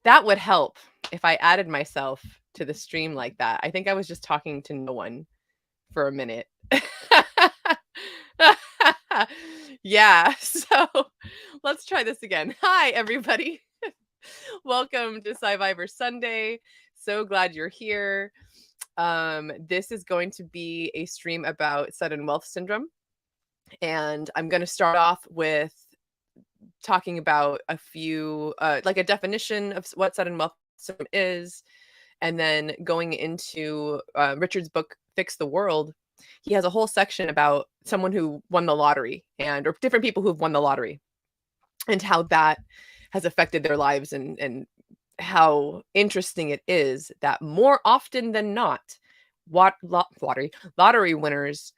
That would help if I added myself to the stream like that. I think I was just talking to no one for a minute. Yeah, so let's try this again. Hi, everybody. Welcome to SciVivor Sunday. So glad you're here. This is going to be a stream about sudden wealth syndrome. And I'm going to start off with talking about a few, like a definition of what sudden wealth syndrome is, and then going into Richard's book, Fix the World. He has a whole section about someone who won the lottery or different people who've won the lottery and how that has affected their lives and how interesting it is that more often than not, lottery winners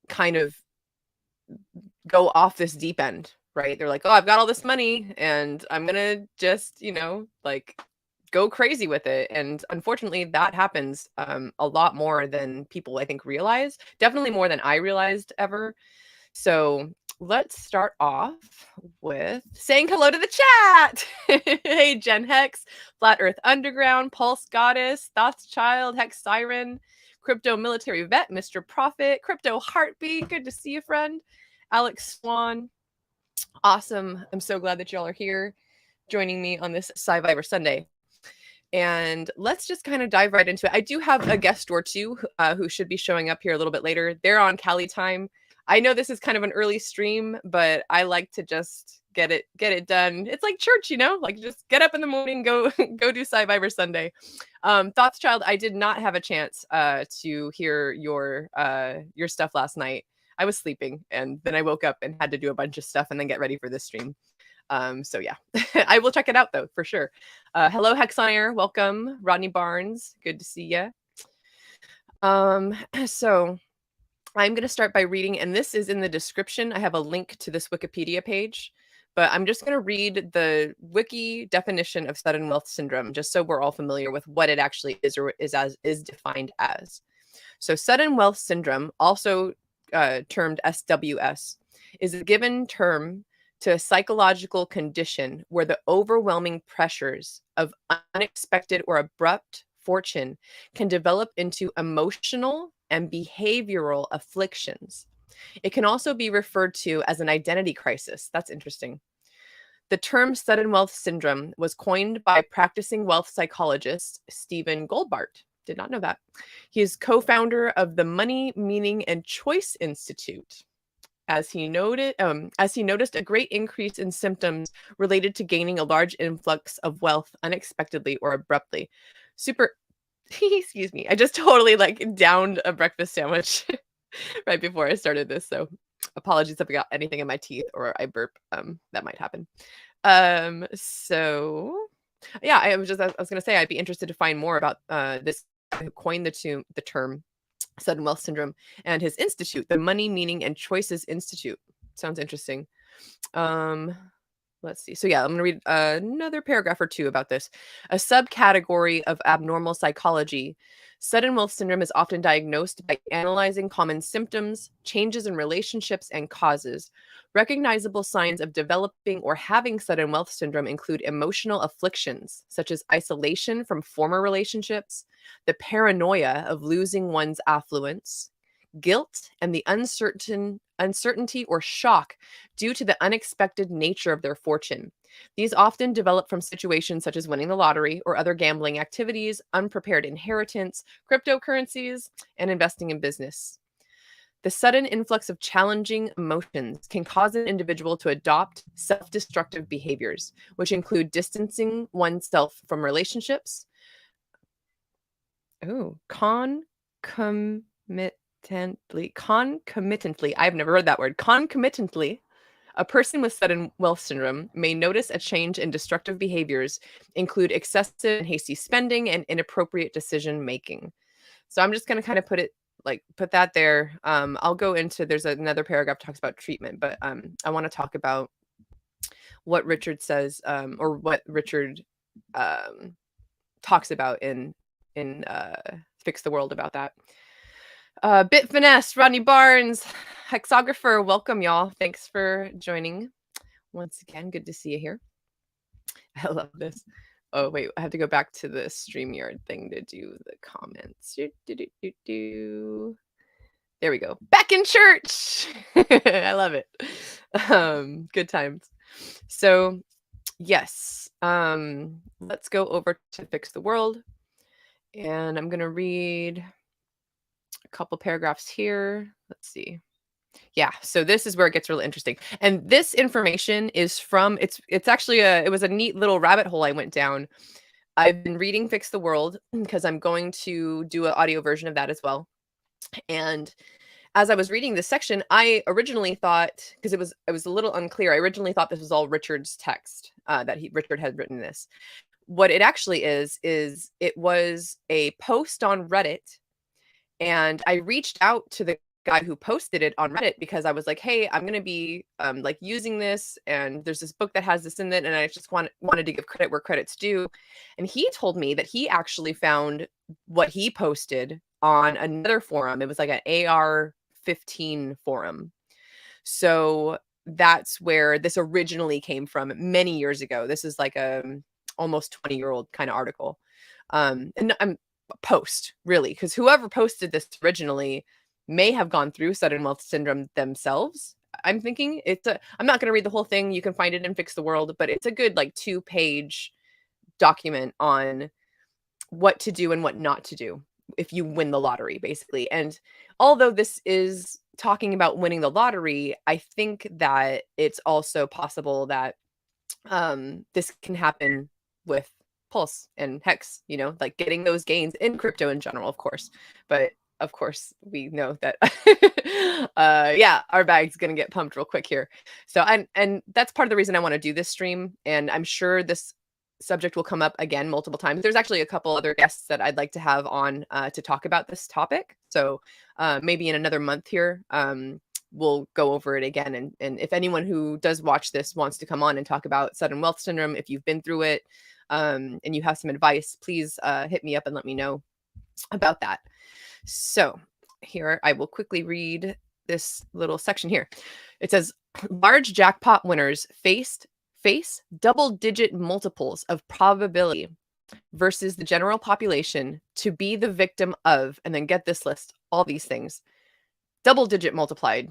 kind of go off this deep end, right? They're like, oh, I've got all this money and I'm going to just, like go crazy with it. And unfortunately, that happens a lot more than people, I think, realize. Definitely more than I realized ever. So let's start off with saying hello to the chat. Hey, Jen Hex, Flat Earth Underground, Pulse Goddess, Thoughts Child, Hex Siren, Crypto Military Vet, Mr. Prophet, Crypto Heartbeat. Good to see you, friend. Alex Swan. Awesome. I'm so glad that y'all are here joining me on this SciVivor Sunday. And let's just kind of dive right into it. I do have a guest or two who should be showing up here a little bit later. They're on Cali time. I know this is kind of an early stream, but I like to just get it done. It's like church, like just get up in the morning, go do SciVivor Sunday. Thoughts Child, I did not have a chance to hear your stuff last night. I was sleeping and then I woke up and had to do a bunch of stuff and then get ready for this stream. So yeah, I will check it out though, for sure. Hello, Hexire. Welcome. Rodney Barnes. Good to see you. So I'm going to start by reading, and this is in the description. I have a link to this Wikipedia page, but I'm just going to read the wiki definition of sudden wealth syndrome, just so we're all familiar with what it actually is or is defined as. So sudden wealth syndrome, also termed SWS, is a given term to a psychological condition where the overwhelming pressures of unexpected or abrupt fortune can develop into emotional and behavioral afflictions. It can also be referred to as an identity crisis. That's interesting. The term sudden wealth syndrome was coined by practicing wealth psychologist Stephen Goldbart. Did not know that. He is co-founder of the Money, Meaning, and Choice Institute. As he noticed a great increase in symptoms related to gaining a large influx of wealth unexpectedly or abruptly. Excuse me. I just totally downed a breakfast sandwich right before I started this. So apologies if I got anything in my teeth or I burp. That might happen. So yeah, I was going to say, I'd be interested to find more about this guy who coined the term sudden wealth syndrome and his institute, the Money, Meaning, and Choices Institute. Sounds interesting. Let's see. So yeah, I'm going to read another paragraph or two about this. A subcategory of abnormal psychology, sudden wealth syndrome is often diagnosed by analyzing common symptoms, changes in relationships, and causes. Recognizable signs of developing or having sudden wealth syndrome include emotional afflictions, such as isolation from former relationships, the paranoia of losing one's affluence, guilt, and the uncertainty or shock due to the unexpected nature of their fortune. These often develop from situations such as winning the lottery or other gambling activities, unprepared inheritance, cryptocurrencies, and investing in business. The sudden influx of challenging emotions can cause an individual to adopt self-destructive behaviors, which include distancing oneself from relationships. Concomitantly, I've never heard that word. Concomitantly, a person with sudden wealth syndrome may notice a change in destructive behaviors, include excessive and hasty spending and inappropriate decision making. So I'm just going to kind of put that there. I'll go into, there's another paragraph talks about treatment, but I want to talk about what Richard says, or what Richard talks about in Fix the World about that. Bit Finesse, Rodney Barnes, Hexographer, welcome y'all. Thanks for joining once again. Good to see you here. I love this. Oh, wait, I have to go back to the StreamYard thing to do the comments. There we go. Back in church. I love it. Good times. So, yes, let's go over to Fix the World, and I'm gonna read a couple paragraphs here. Let's see. Yeah, so this is where it gets really interesting. And this information is from it's actually it was a neat little rabbit hole I went down. I've been reading Fix the World because I'm going to do an audio version of that as well. And as I was reading this section, I originally thought, because it was a little unclear, I originally thought this was all Richard's text, that Richard had written this. What it actually is it was a post on Reddit, and I reached out to the guy who posted it on Reddit because I was like, "Hey, I'm gonna be like using this, and there's this book that has this in it, and I just wanted to give credit where credit's due." And he told me that he actually found what he posted on another forum. It was like an AR-15 forum. So that's where this originally came from many years ago. This is like a almost 20-year-old kind of article. And I'm post really, because whoever posted this originally may have gone through sudden wealth syndrome themselves. I'm thinking I'm not going to read the whole thing. You can find it in Fix the World, but it's a good like 2-page document on what to do and what not to do if you win the lottery, basically. And although this is talking about winning the lottery, I think that it's also possible that this can happen with Pulse and Hex, like getting those gains in crypto in general, of course. But of course, we know that, yeah, our bag's going to get pumped real quick here. So, and that's part of the reason I want to do this stream. And I'm sure this subject will come up again multiple times. There's actually a couple other guests that I'd like to have on to talk about this topic. So maybe in another month here, we'll go over it again. And if anyone who does watch this wants to come on and talk about sudden wealth syndrome, if you've been through it and you have some advice, please hit me up and let me know about that. So here, I will quickly read this little section here. It says, large jackpot winners face double-digit multiples of probability versus the general population to be the victim of, and then get this list, all these things, double-digit multiplied,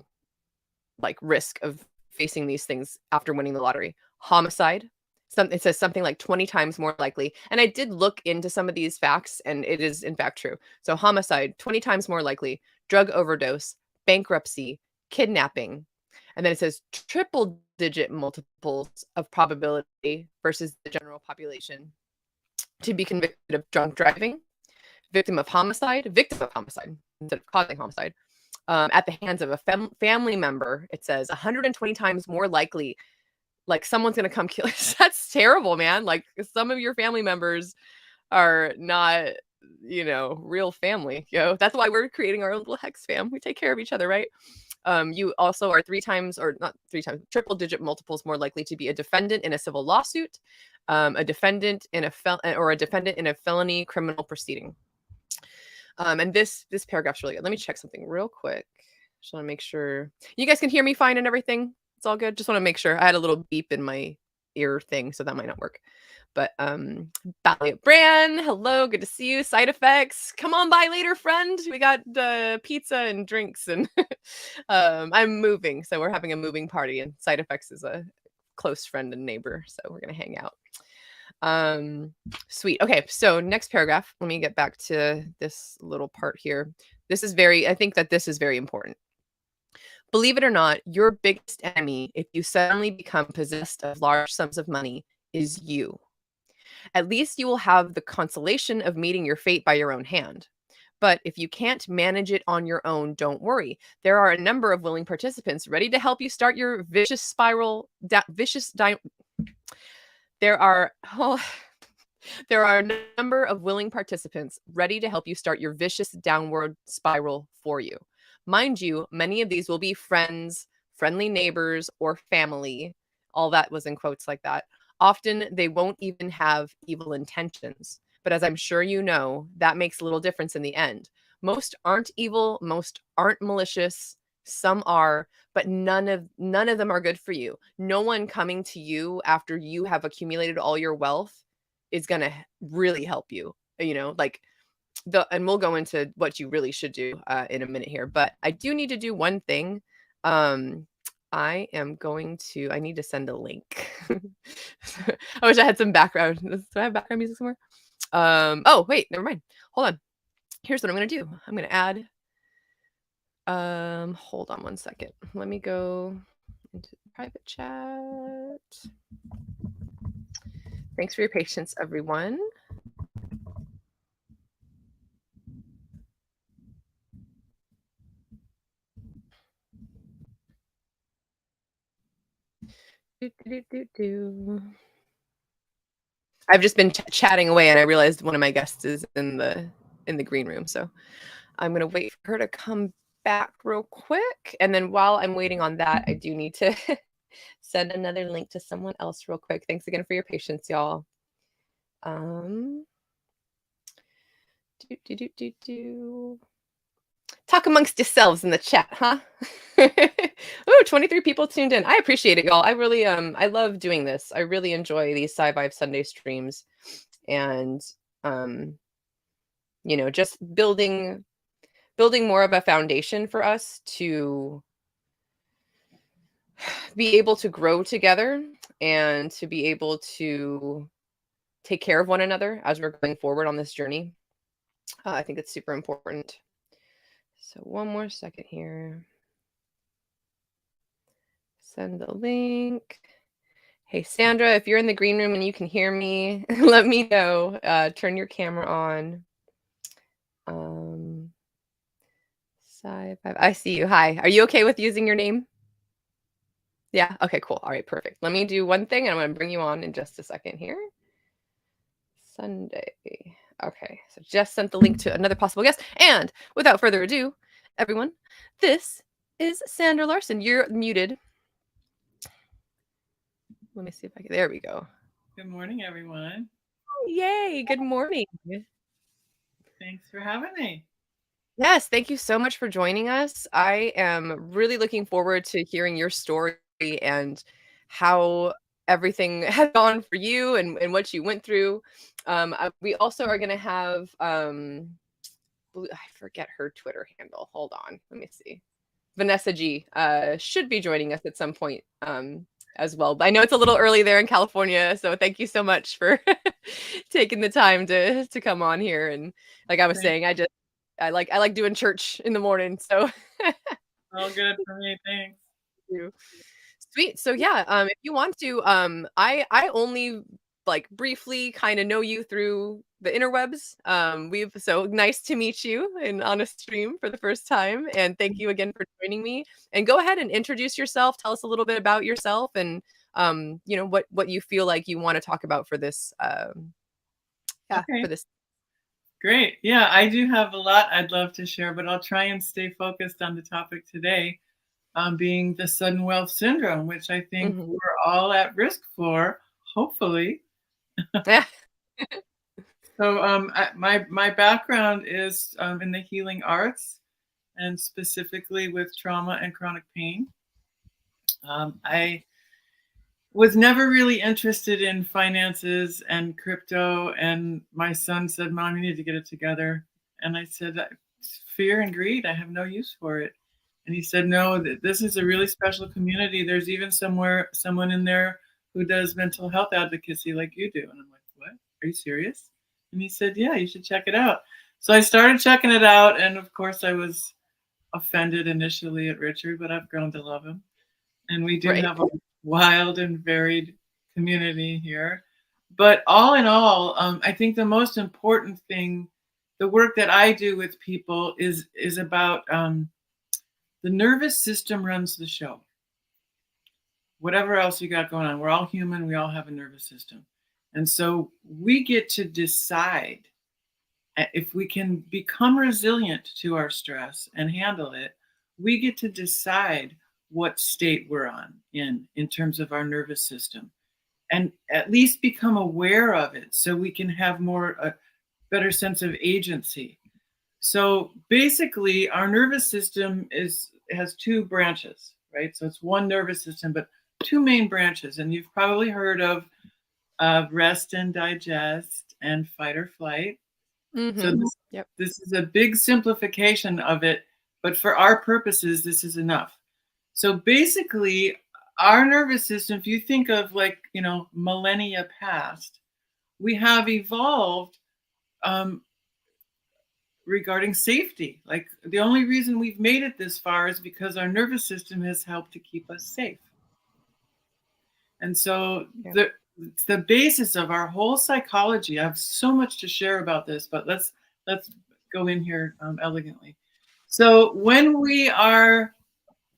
like risk of facing these things after winning the lottery. Homicide, it says something like 20 times more likely. And I did look into some of these facts, and it is in fact true. So homicide, 20 times more likely, drug overdose, bankruptcy, kidnapping. And then it says triple digit multiples of probability versus the general population to be convicted of drunk driving, victim of homicide instead of causing homicide, at the hands of a family member. It says 120 times more likely, like someone's going to come kill us. That's terrible, man. Like some of your family members are not, real family. That's why we're creating our own little Hex fam. We take care of each other, right? You also are 3 times, or not 3 times, triple digit multiples more likely to be a defendant in a civil lawsuit, a defendant in a felony criminal proceeding. And this paragraph's really good. Let me check something real quick. Just want to make sure you guys can hear me fine and everything. It's all good. Just want to make sure. I had a little beep in my ear thing, so that might not work. But Balliot Bran, hello, good to see you. Side effects, come on by later, friend. We got pizza and drinks, and I'm moving, so we're having a moving party, and Side effects is a close friend and neighbor, so we're gonna hang out. Sweet. Okay, so next paragraph. Let me get back to this little part here. I think that this is very important. Believe it or not, your biggest enemy, if you suddenly become possessed of large sums of money, is you. At least you will have the consolation of meeting your fate by your own hand. But if you can't manage it on your own, don't worry. There are a number of willing participants ready to help you start your vicious spiral. There are a number of willing participants ready to help you start your vicious downward spiral for you. Mind you, many of these will be friends, friendly neighbors, or family. All that was in quotes like that. Often they won't even have evil intentions. But as I'm sure you know, that makes little difference in the end. Most aren't evil, most aren't malicious, some are, but none of them are good for you. No one coming to you after you have accumulated all your wealth is going to really help you, like and we'll go into what you really should do in a minute here, but I do need to do one thing. I need to send a link. I wish I had some background. Do I have background music somewhere? Oh, wait, never mind. Hold on. Here's what I'm going to do. I'm going to add, hold on one second. Let me go into the private chat. Thanks for your patience, everyone. I've just been chatting away, and I realized one of my guests is in the green room, so I'm gonna wait for her to come back real quick, and then while I'm waiting on that, I do need to send another link to someone else real quick. Thanks again for your patience, y'all. Talk amongst yourselves in the chat, huh? Ooh, 23 people tuned in. I appreciate it, y'all. I really I love doing this. I really enjoy these SciVivor Sunday streams, and just building more of a foundation for us to be able to grow together and to be able to take care of one another as we're going forward on this journey. I think it's super important. So one more second here. Send the link. Hey, Sandra, if you're in the green room and you can hear me, let me know. Turn your camera on. I see you. Hi. Are you okay with using your name? Yeah. Okay, cool. All right, perfect. Let me do one thing, and I'm going to bring you on in just a second here. Sunday. Okay, so just sent the link to another possible guest. And without further ado, everyone, this is Sandra Larson. You're muted. Let me see if I can. There we go. Good morning, everyone. Yay. Good morning. Thanks for having me. Yes, thank you so much for joining us. I am really looking forward to hearing your story and how everything has gone for you and what you went through. We also are going to have, I forget her Twitter handle. Hold on. Let me see. Vanessa G should be joining us at some point as well. But I know it's a little early there in California, so thank you so much for taking the time to come on here. And like I was saying, I like doing church in the morning. So all good for me. Thanks. Sweet. So yeah, if you want to, I only like briefly kind of know you through the interwebs. So nice to meet you on a stream for the first time, and thank you again for joining me. And go ahead and introduce yourself. Tell us a little bit about yourself, and what you feel like you want to talk about for this. Okay. For this. Great. Yeah, I do have a lot I'd love to share, but I'll try and stay focused on the topic today, being the sudden wealth syndrome, which I think we're all at risk for, hopefully. Yeah. So my background is in the healing arts, and specifically with trauma and chronic pain. I was never really interested in finances and crypto, and my son said, "Mom, you need to get it together." And I said, "Fear and greed, I have no use for it." And he said, "No, this is a really special community. There's even someone in there who does mental health advocacy like you do." And I'm like, "What? Are you serious?" And he said, "Yeah, you should check it out." So I started checking it out, and of course I was offended initially at Richard, but I've grown to love him. And we do have a wild and varied community here. But all in all, I think the most important thing, the work that I do with people is about the nervous system runs the show. Whatever else you got going on, we're all human, we all have a nervous system. And so we get to decide if we can become resilient to our stress and handle it. We get to decide what state we're in terms of our nervous system, and at least become aware of it so we can have a better sense of agency. So basically our nervous system has two branches, right? So it's one nervous system, but two main branches. And you've probably heard of rest and digest, and fight or flight. So Mhm. Yep. this is a big simplification of it, but for our purposes, this is enough. So basically, our nervous system, if you think of like, millennia past, we have evolved um, regarding safety. Like the only reason we've made it this far is because our nervous system has helped to keep us safe. And so Yeah. it's the basis of our whole psychology. I have so much to share about this, but let's go in here elegantly. So when we are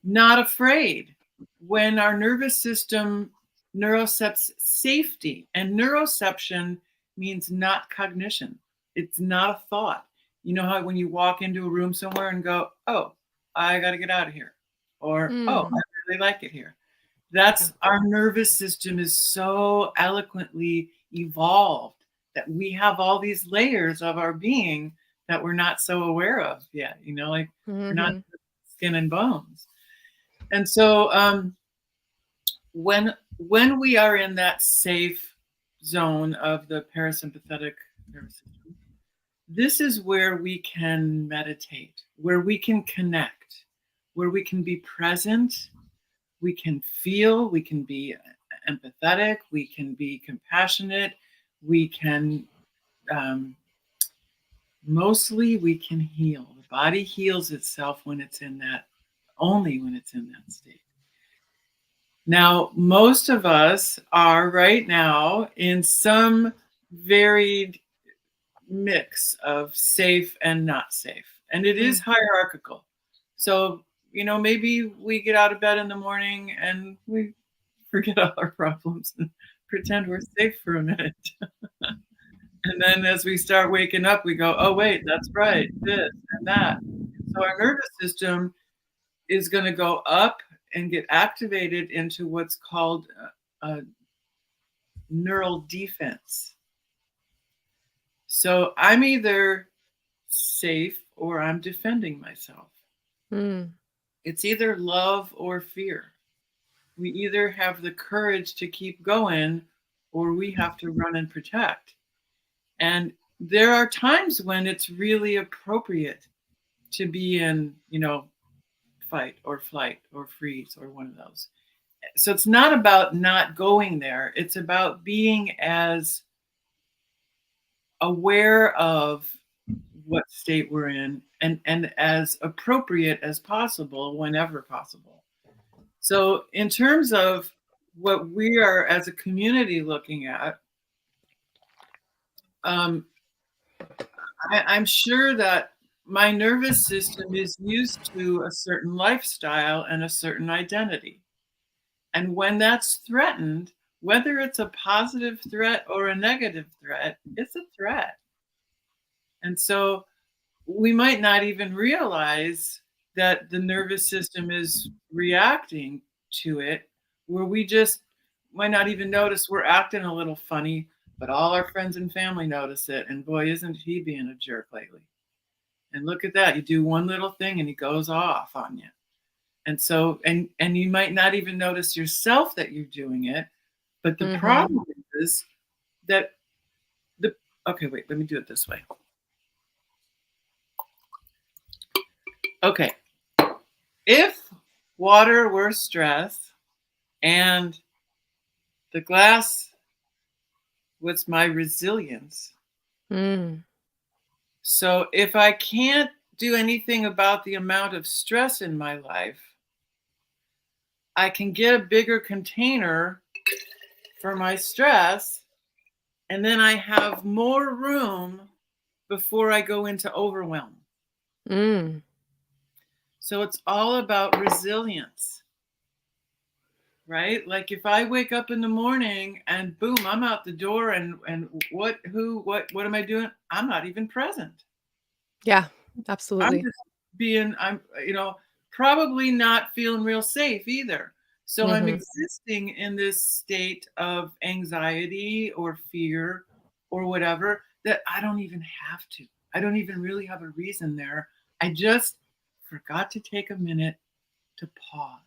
not afraid, when our nervous system neurocepts safety, and neuroception means not cognition. It's not a thought. You know how when you walk into a room somewhere and go, oh, I got to get out of here, or oh, Mm. I really like it here. Yeah. That's our nervous system is so eloquently evolved that we have all these layers of our being that we're not so aware of yet. Like we're not Mhm. skin and bones. And so when we are in that safe zone of the parasympathetic nervous system, this is where we can meditate, where we can connect, where we can be present, we can feel, we can be empathetic, we can be compassionate, we can mostly we can heal. The body heals itself when it's in that, only when it's in that state. Now, most of us are right now in some varied mix of safe and not safe. And it is Mm. hierarchical. So, maybe we get out of bed in the morning and we forget all our problems and pretend we're safe for a minute. And then as we start waking up, we go, oh, wait, that's right, this and that. So our nervous system is going to go up and get activated into what's called a neural defense. So I'm either safe or I'm defending myself. Mm. It's either love or fear. We either have the courage to keep going or we have to run and protect. And there are times when it's really appropriate to be in, fight or flight or freeze or one of those. So it's not about not going there. It's about being as aware of what state we're in and as appropriate as possible whenever possible. So in terms of what we are as a community looking at, I'm sure that my nervous system is used to a certain lifestyle and a certain identity. And when that's threatened, whether it's a positive threat or a negative threat, it's a threat. And so we might not even realize that the nervous system is reacting to it, where we just might not even notice we're acting a little funny, but all our friends and family notice it. And boy, isn't he being a jerk lately? And look at that. You do one little thing and he goes off on you. And so, and you might not even notice yourself that you're doing it. But the Mhm. problem is that okay, wait, let me do it this way. Okay. If water were stress and the glass was my resilience. Mm. So if I can't do anything about the amount of stress in my life, I can get a bigger container for my stress, and then I have more room before I go into overwhelm. Mm. So it's all about resilience, right? Like if I wake up in the morning and boom, I'm out the door and what am I doing? I'm not even present. Yeah, I'm absolutely. just I'm probably not feeling real safe either. So I'm Mhm. existing in this state of anxiety or fear or whatever that I don't even have to. I don't even really have a reason there. I just forgot to take a minute to pause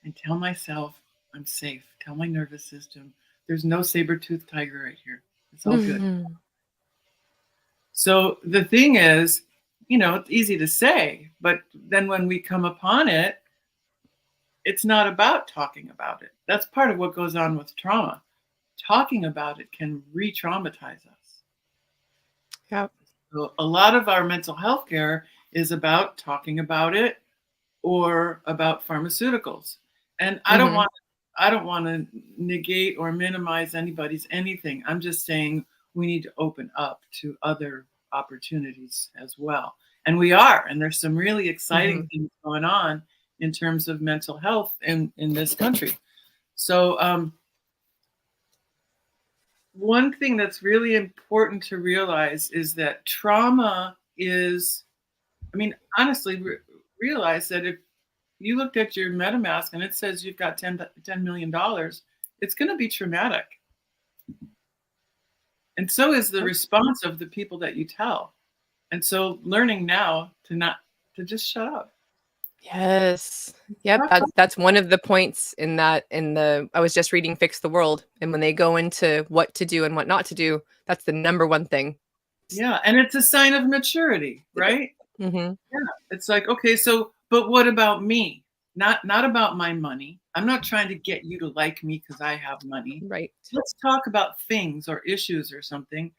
and tell myself I'm safe. Tell my nervous system There's no saber-toothed tiger right here. It's all good. Mhm. So the thing is, it's easy to say, but then when we come upon it, it's not about talking about it. That's part of what goes on with trauma. Talking about it can re-traumatize us. Yep. So a lot of our mental health care is about talking about it or about pharmaceuticals. And Mhm. I don't want to negate or minimize anybody's anything. I'm just saying we need to open up to other opportunities as well. And we are, and there's some really exciting Mhm. things going on in terms of mental health in this country. So one thing that's really important to realize is that trauma is, I mean, honestly, realize that if you looked at your MetaMask and it says you've got $10 million, it's going to be traumatic. And so is the Yep. response of the people that you tell. And so learning now to just shut up. Yes. Yep, Stop that's one of the points in the I was just reading Fix the World, and when they go into what to do and what not to do, that's the number one thing. Yeah, and it's a sign of maturity, right? Mhm. Yeah. It's like, okay, so but what about me? Not about my money. I'm not trying to get you to like me because I have money. Right. Let's talk about things or issues or something.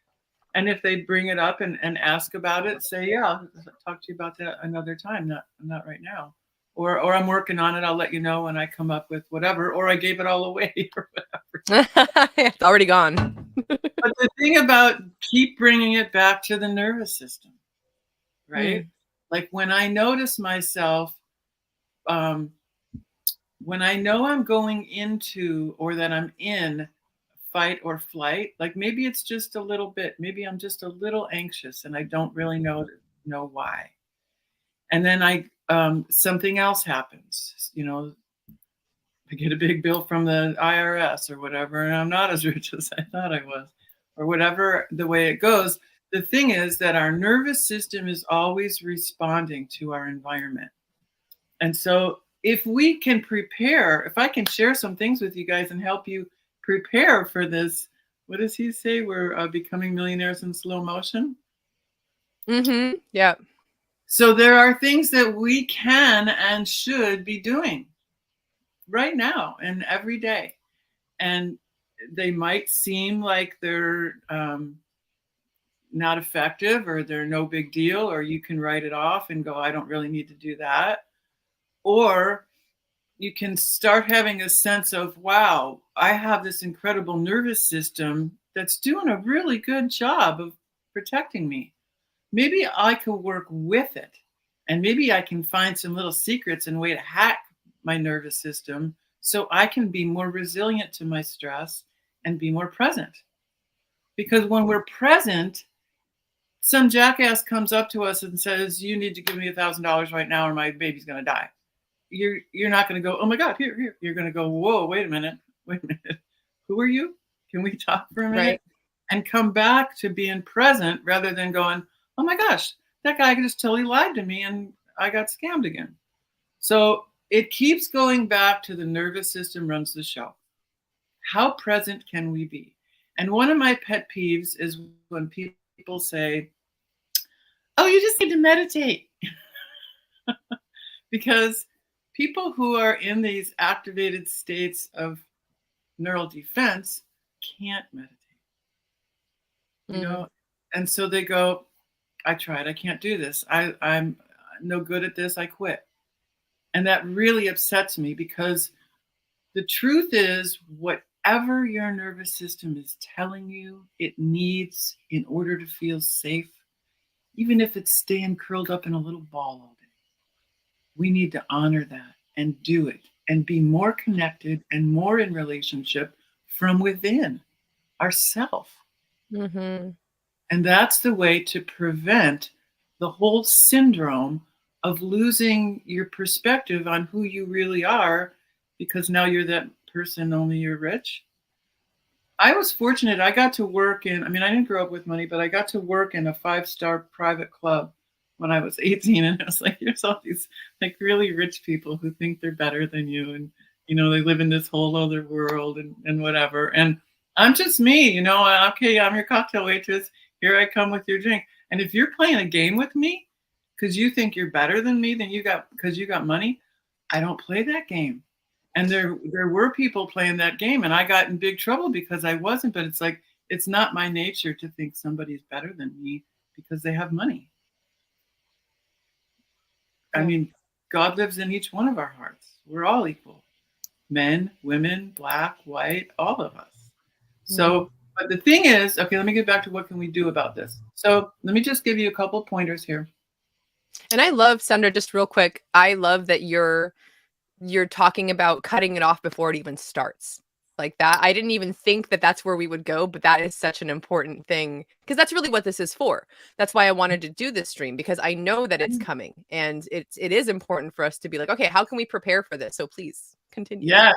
And if they bring it up and ask about it, say, yeah, I'll talk to you about that another time, not right now. Or I'm working on it. I'll let you know when I come up with whatever, or I gave it all away or whatever. It's already gone. But the thing about keep bringing it back to the nervous system, right? Mm. Like when I notice myself, um, when I know I'm going into or that I'm in fight or flight, like maybe it's just a little bit, maybe I'm just a little anxious and I don't really know why. And then I something else happens, I get a big bill from the IRS or whatever, and I'm not as rich as I thought I was, or whatever the way it goes. The thing is that our nervous system is always responding to our environment. And so if we can prepare, if I can share some things with you guys and help you prepare for this, what does he say? We're becoming millionaires in slow motion. Mhm. Yep. So there are things that we can and should be doing right now and every day. And they might seem like they're not effective or they're no big deal, or you can write it off and go, I don't really need to do that. Or you can start having a sense of, wow, I have this incredible nervous system that's doing a really good job of protecting me. Maybe I could work with it. And maybe I can find some little secrets and way to hack my nervous system so I can be more resilient to my stress and be more present. Because when we're present, some jackass comes up to us and says, you need to give me $1,000 right now or my baby's going to die. You're not going to go, oh my God, here. You're going to go, whoa, wait a minute. Who are you? Can we talk for a minute? Right. And come back to being present rather than going, oh my gosh, that guy just totally lied to me and I got scammed again. So it keeps going back to the nervous system runs the show. How present can we be? And one of my pet peeves is when people say, oh, you just need to meditate. Because people who are in these activated states of neural defense can't meditate, Mm. and so they go, I tried, I can't do this, I'm no good at this, I quit. And that really upsets me because the truth is whatever your nervous system is telling you it needs in order to feel safe, even if it's staying curled up in a little ball all day, we need to honor that and do it and be more connected and more in relationship from within ourself. Mhm. And that's the way to prevent the whole syndrome of losing your perspective on who you really are because now you're that person, only you're rich. I was fortunate. I got to work in, I mean, I didn't grow up with money, but I got to work in a 5-star private club when I was 18. And it was like, there's all these like really rich people who think they're better than you. And, they live in this whole other world and whatever. And I'm just me, you know. Okay, I'm your cocktail waitress. Here I come with your drink. And if you're playing a game with me because you think you're better than me, than you got because you got money, I don't play that game. And there were people playing that game, and I got in big trouble because I wasn't. But it's like it's not my nature to think somebody's better than me because they have money. I Yeah. mean, God lives in each one of our hearts. We're all equal. Men, women, black, white, all of us. Hmm. So, but the thing is, okay, let me get back to what can we do about this. So let me just give you a couple pointers here. And I love, Sandra, just real quick, I love that you're talking about cutting it off before it even starts. Like that. I didn't even think that that's where we would go, but that is such an important thing because that's really what this is for. That's why I wanted to do this stream because I know that it's coming and it is important for us to be like, okay, how can we prepare for this? So please continue. Yes,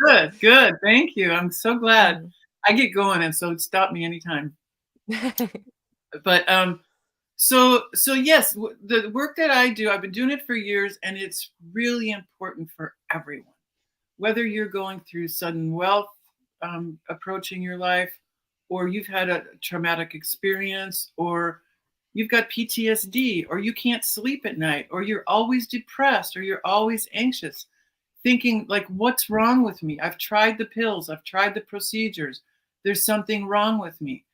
good, good. Thank you. I'm so glad. Mhm. I get going, and so stop me anytime. But so yes, the work that I do, I've been doing it for years, and it's really important for everyone. Whether you're going through sudden wealth approaching your life, or you've had a traumatic experience, or you've got PTSD, or you can't sleep at night, or you're always depressed, or you're always anxious, thinking like, what's wrong with me? I've tried the pills, I've tried the procedures. There's something wrong with me.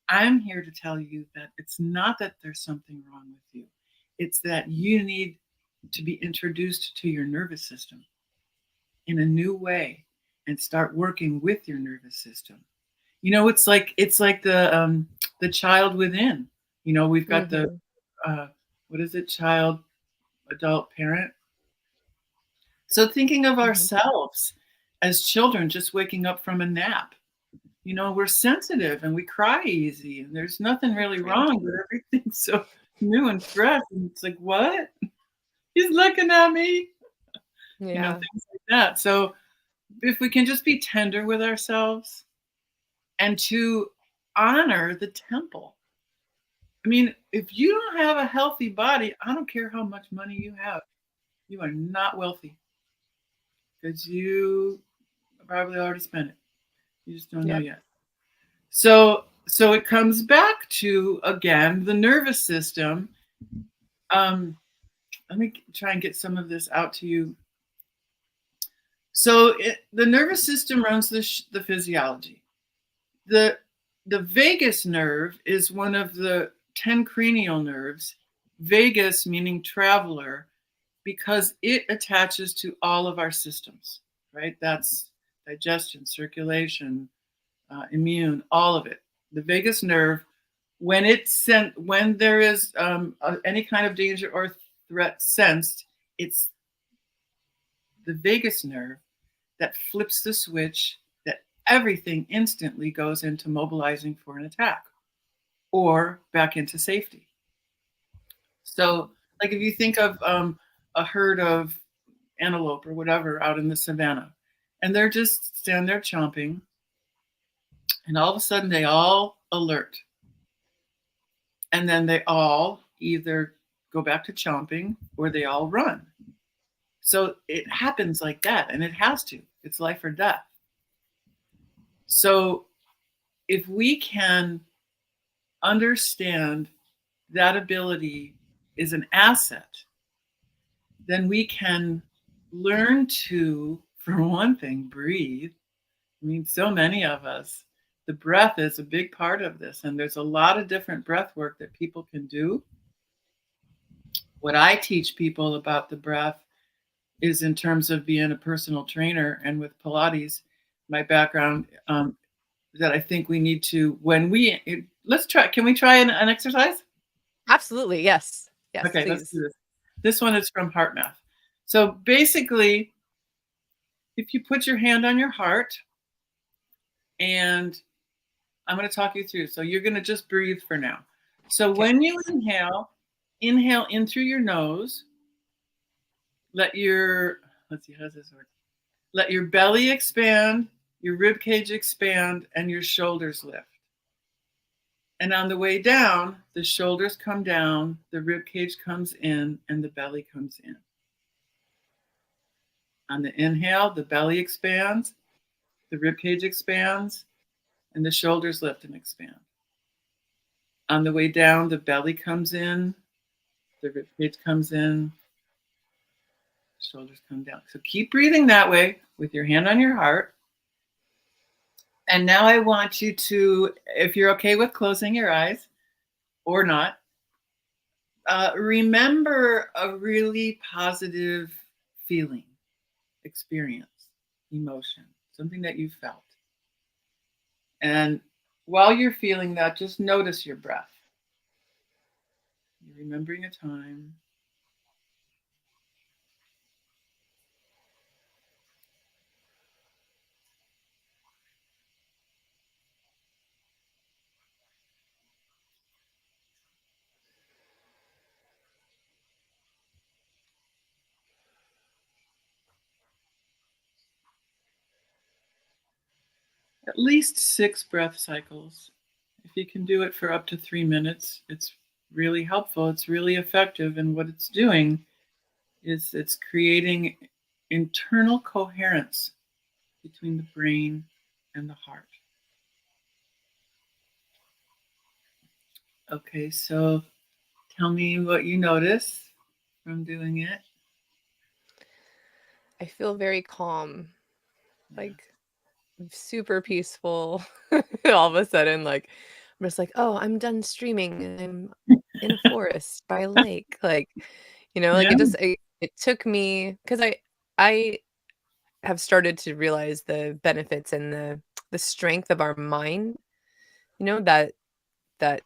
I'm here to tell you that it's not that there's something wrong with you. It's that you need to be introduced to your nervous system in a new way and start working with your nervous system. You know, it's like the child within. You know, we've got the Mhm. what is it, child, adult, parent. So thinking of Mhm. ourselves as children just waking up from a nap. You know, we're sensitive and we cry easy, and there's nothing really That's right. wrong, but everything's so new and fresh. And it's like, what? He's looking at me, you know, Yeah. things like that. So if we can just be tender with ourselves and to honor the temple. I mean, if you don't have a healthy body, I don't care how much money you have, you are not wealthy because you probably already spent it. You just don't know Yep. yet. So it comes back to again the nervous system. Um, Let me try and get some of this out to you. So the nervous system runs the physiology. The the vagus nerve is one of the 10 cranial nerves. Vagus meaning traveler, because it attaches to all of our systems, right? That's digestion, circulation, immune, all of it. The vagus nerve, when there is any kind of danger or threat sensed, it's the vagus nerve that flips the switch that everything instantly goes into mobilizing for an attack or back into safety. So, like if you think of a herd of antelope or whatever out in the savannah, and they're just standing there chomping, and all of a sudden they all alert, and then they all either go back to chomping or they all run. So it happens like that, and it has to. It's life or death. So if we can understand that ability is an asset, then we can learn to, for one thing, breathe. I mean, so many of us, the breath is a big part of this, and there's a lot of different breath work that people can do. What I teach people about the breath is in terms of being a personal trainer and with Pilates, my background, that I think we need to, let's try, can we try an exercise? Absolutely. Yes. Yes, Okay, let's do please. this. This one is from Heart Math. So basically, if you put your hand on your heart, and I'm going to talk you through. So you're going to just breathe for now. So Okay. when you inhale in through your nose, let your, let's see, how does this work? Let your belly expand, your rib cage expand, and your shoulders lift. And on the way down, the shoulders come down, the rib cage comes in, and the belly comes in. On the inhale, the belly expands, the rib cage expands, and the shoulders lift and expand. On the way down, the belly comes in, the rib cage comes in, shoulders come down. So keep breathing that way with your hand on your heart. And now I want you to, if you're okay with closing your eyes or not, remember a really positive feeling, experience, emotion, something that you felt. And while you're feeling that, just notice your breath. You're remembering a time. At least 6 breath cycles. If you can do it for up to 3 minutes, it's really helpful. It's really effective. And what it's doing is it's creating internal coherence between the brain and the heart. Okay, so tell me what you notice from doing it. I feel very calm, Yeah. like super peaceful. All of a sudden, like I'm just like, oh, I'm done streaming and I'm in a forest by a lake. Like, like Yeah. it took me because I have started to realize the benefits and the strength of our mind. That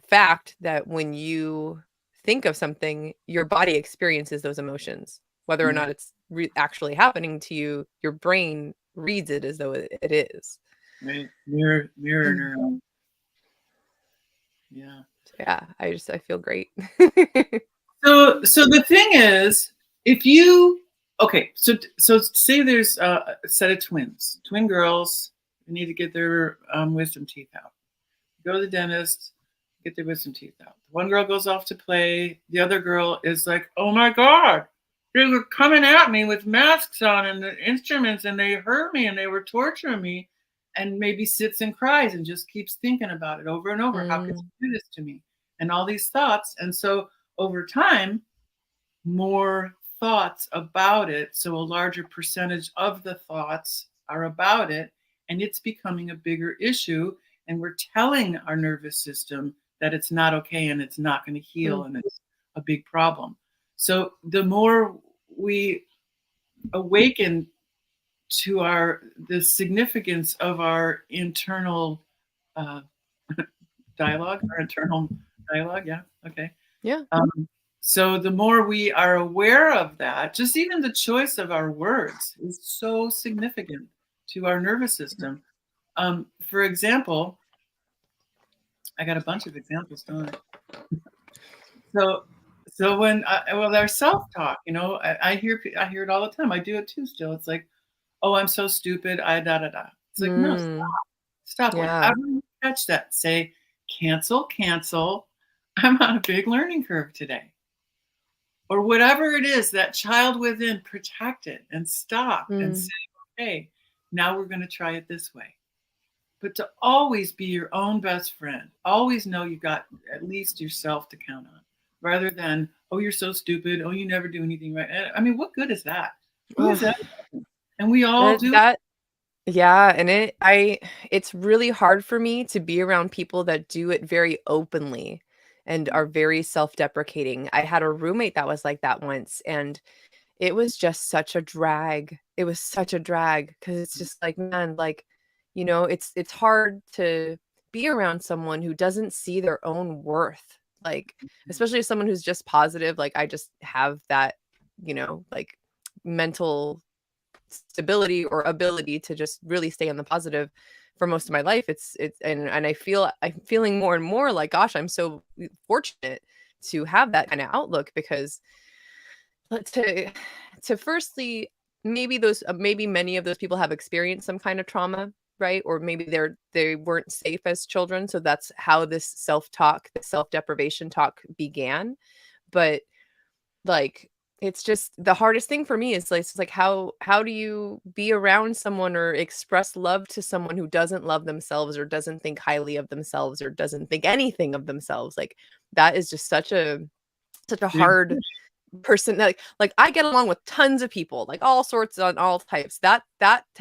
fact that when you think of something, your body experiences those emotions, whether or Yeah. not it's actually happening to you, your brain reads it as though it is. Right. Mirror neuron. Yeah. So yeah, I feel great. So the thing is, if you so say there's a set of twin girls, they need to get their wisdom teeth out. Go to the dentist, get their wisdom teeth out. One girl goes off to play. The other girl is like, "Oh my god, they were coming at me with masks on and the instruments, and they hurt me and they were torturing me." And maybe sits and cries and just keeps thinking about it over and over. How could Mm, you do this to me? And all these thoughts. And so over time, more thoughts about it. So a larger percentage of the thoughts are about it, and it's becoming a bigger issue. And we're telling our nervous system that it's not okay and it's not going to heal mm, and it's a big problem. So the more we awaken to the significance of our internal uh, our internal dialogue. Yeah, okay. yeah. Um, so the more we are aware of that, just even the choice of our words is so significant to our nervous system. For example, I got a bunch of examples, don't I? So when our self-talk, I hear it all the time. I do it too. Still, it's like, oh, I'm so stupid. I da da da. It's like, no, Mm, stop. yeah. Whenever you catch that, say, cancel, cancel. I'm on a big learning curve today. Or whatever it is, that child within, protect it and stop and say, Mm, okay, now we're going to try it this way. But to always be your own best friend, always know you got at least yourself to count on, rather than, oh, you're so stupid. Oh, you never do anything right. I mean, what good is that? Who is ugh, that? And we all that do. that yeah, and it's really hard for me to be around people that do it very openly and are very self-deprecating. I had a roommate that was like that once, and it was just such a drag. It was such a drag because it's just like, man, like, it's hard to be around someone who doesn't see their own worth. Like, especially as someone who's just positive, like I just have that, like mental stability or ability to just really stay on the positive for most of my life. It's and I'm feeling more and more like, gosh, I'm so fortunate to have that kind of outlook because to firstly, maybe many of those people have experienced some kind of trauma, right? Or maybe they weren't safe as children, so that's how this self-talk, the self-deprivation talk began. But like it's just the hardest thing for me is like, it's like how do you be around someone or express love to someone who doesn't love themselves or doesn't think highly of themselves or doesn't think anything of themselves? Like that is just such a Big hard person, like I get along with tons of people, like all sorts on all types.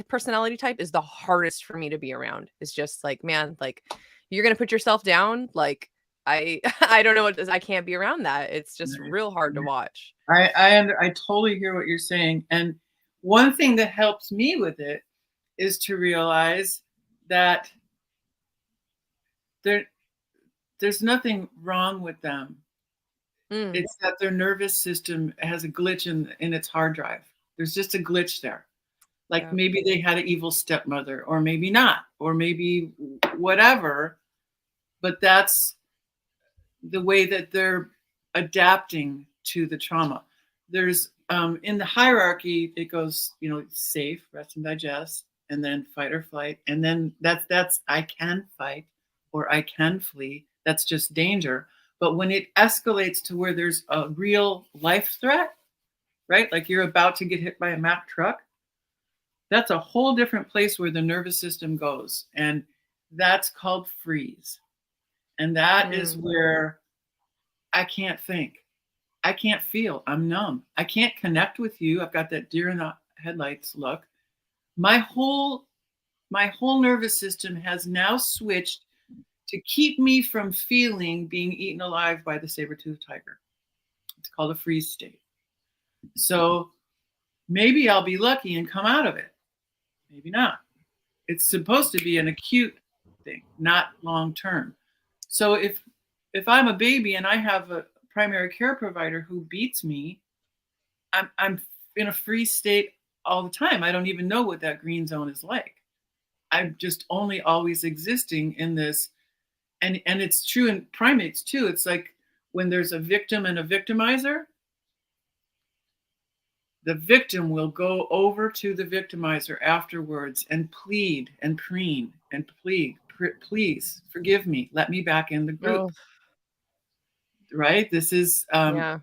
Personality type is the hardest for me to be around. It's just like, man, like you're gonna put yourself down. Like I I don't know what it is. I can't be around that. It's just real hard to watch. I totally hear what you're saying. And one thing that helps me with it is to realize that there there's nothing wrong with them. Mm, It's that their nervous system has a glitch in its hard drive. There's just a glitch there. Like yeah. maybe they had an evil stepmother, or maybe not, or maybe whatever. But that's the way that they're adapting to the trauma. There's in the hierarchy, it goes, safe, rest and digest, and then fight or flight, and then that's I can fight or I can flee. That's just danger. But when it escalates to where there's a real life threat, right? Like you're about to get hit by a Mack truck, that's a whole different place where the nervous system goes, and that's called freeze. And that is Mm, where I can't think. I can't feel. I'm numb. I can't connect with you. I've got that deer in the headlights look. My whole my whole nervous system has now switched to keep me from feeling being eaten alive by the saber-toothed tiger. It's called a freeze state. So maybe I'll be lucky and come out of it. Maybe not. It's supposed to be an acute thing, not long term. So if I'm a baby and I have a primary care provider who beats me, I'm in a freeze state all the time. I don't even know what that green zone is like. I'm just only always existing in this, and it's true in primates too. It's like when there's a victim and a victimizer, the victim will go over to the victimizer afterwards and plead and preen and plead, please forgive me, let me back in the group. oh, Right? This is yeah.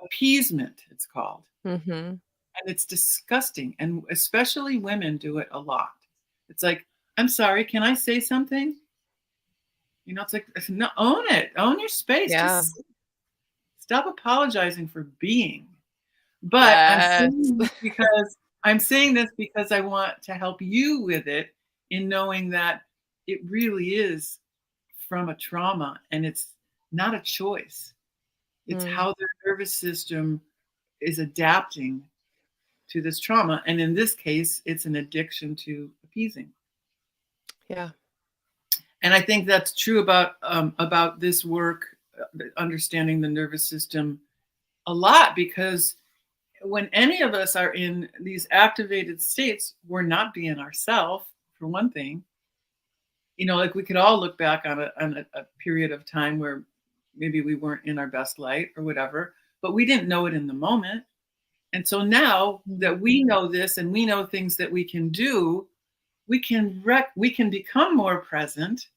appeasement, it's called. Mhm. And it's disgusting. And especially women do it a lot. It's like, I'm sorry, can I say something? It's like, no, own it, own your space. Yeah. Just stop apologizing for being. But Yes. I'm saying this because I want to help you with it in knowing that it really is from a trauma and it's not a choice. It's Mm, how their nervous system is adapting to this trauma. And in this case, it's an addiction to appeasing. yeah. And I think that's true about this work, understanding the nervous system a lot, because when any of us are in these activated states, we're not being ourselves, for one thing. Like we could all look back on a period of time where maybe we weren't in our best light or whatever, but we didn't know it in the moment. And so now Mm, that we know this and we know things that we can do, we can become more present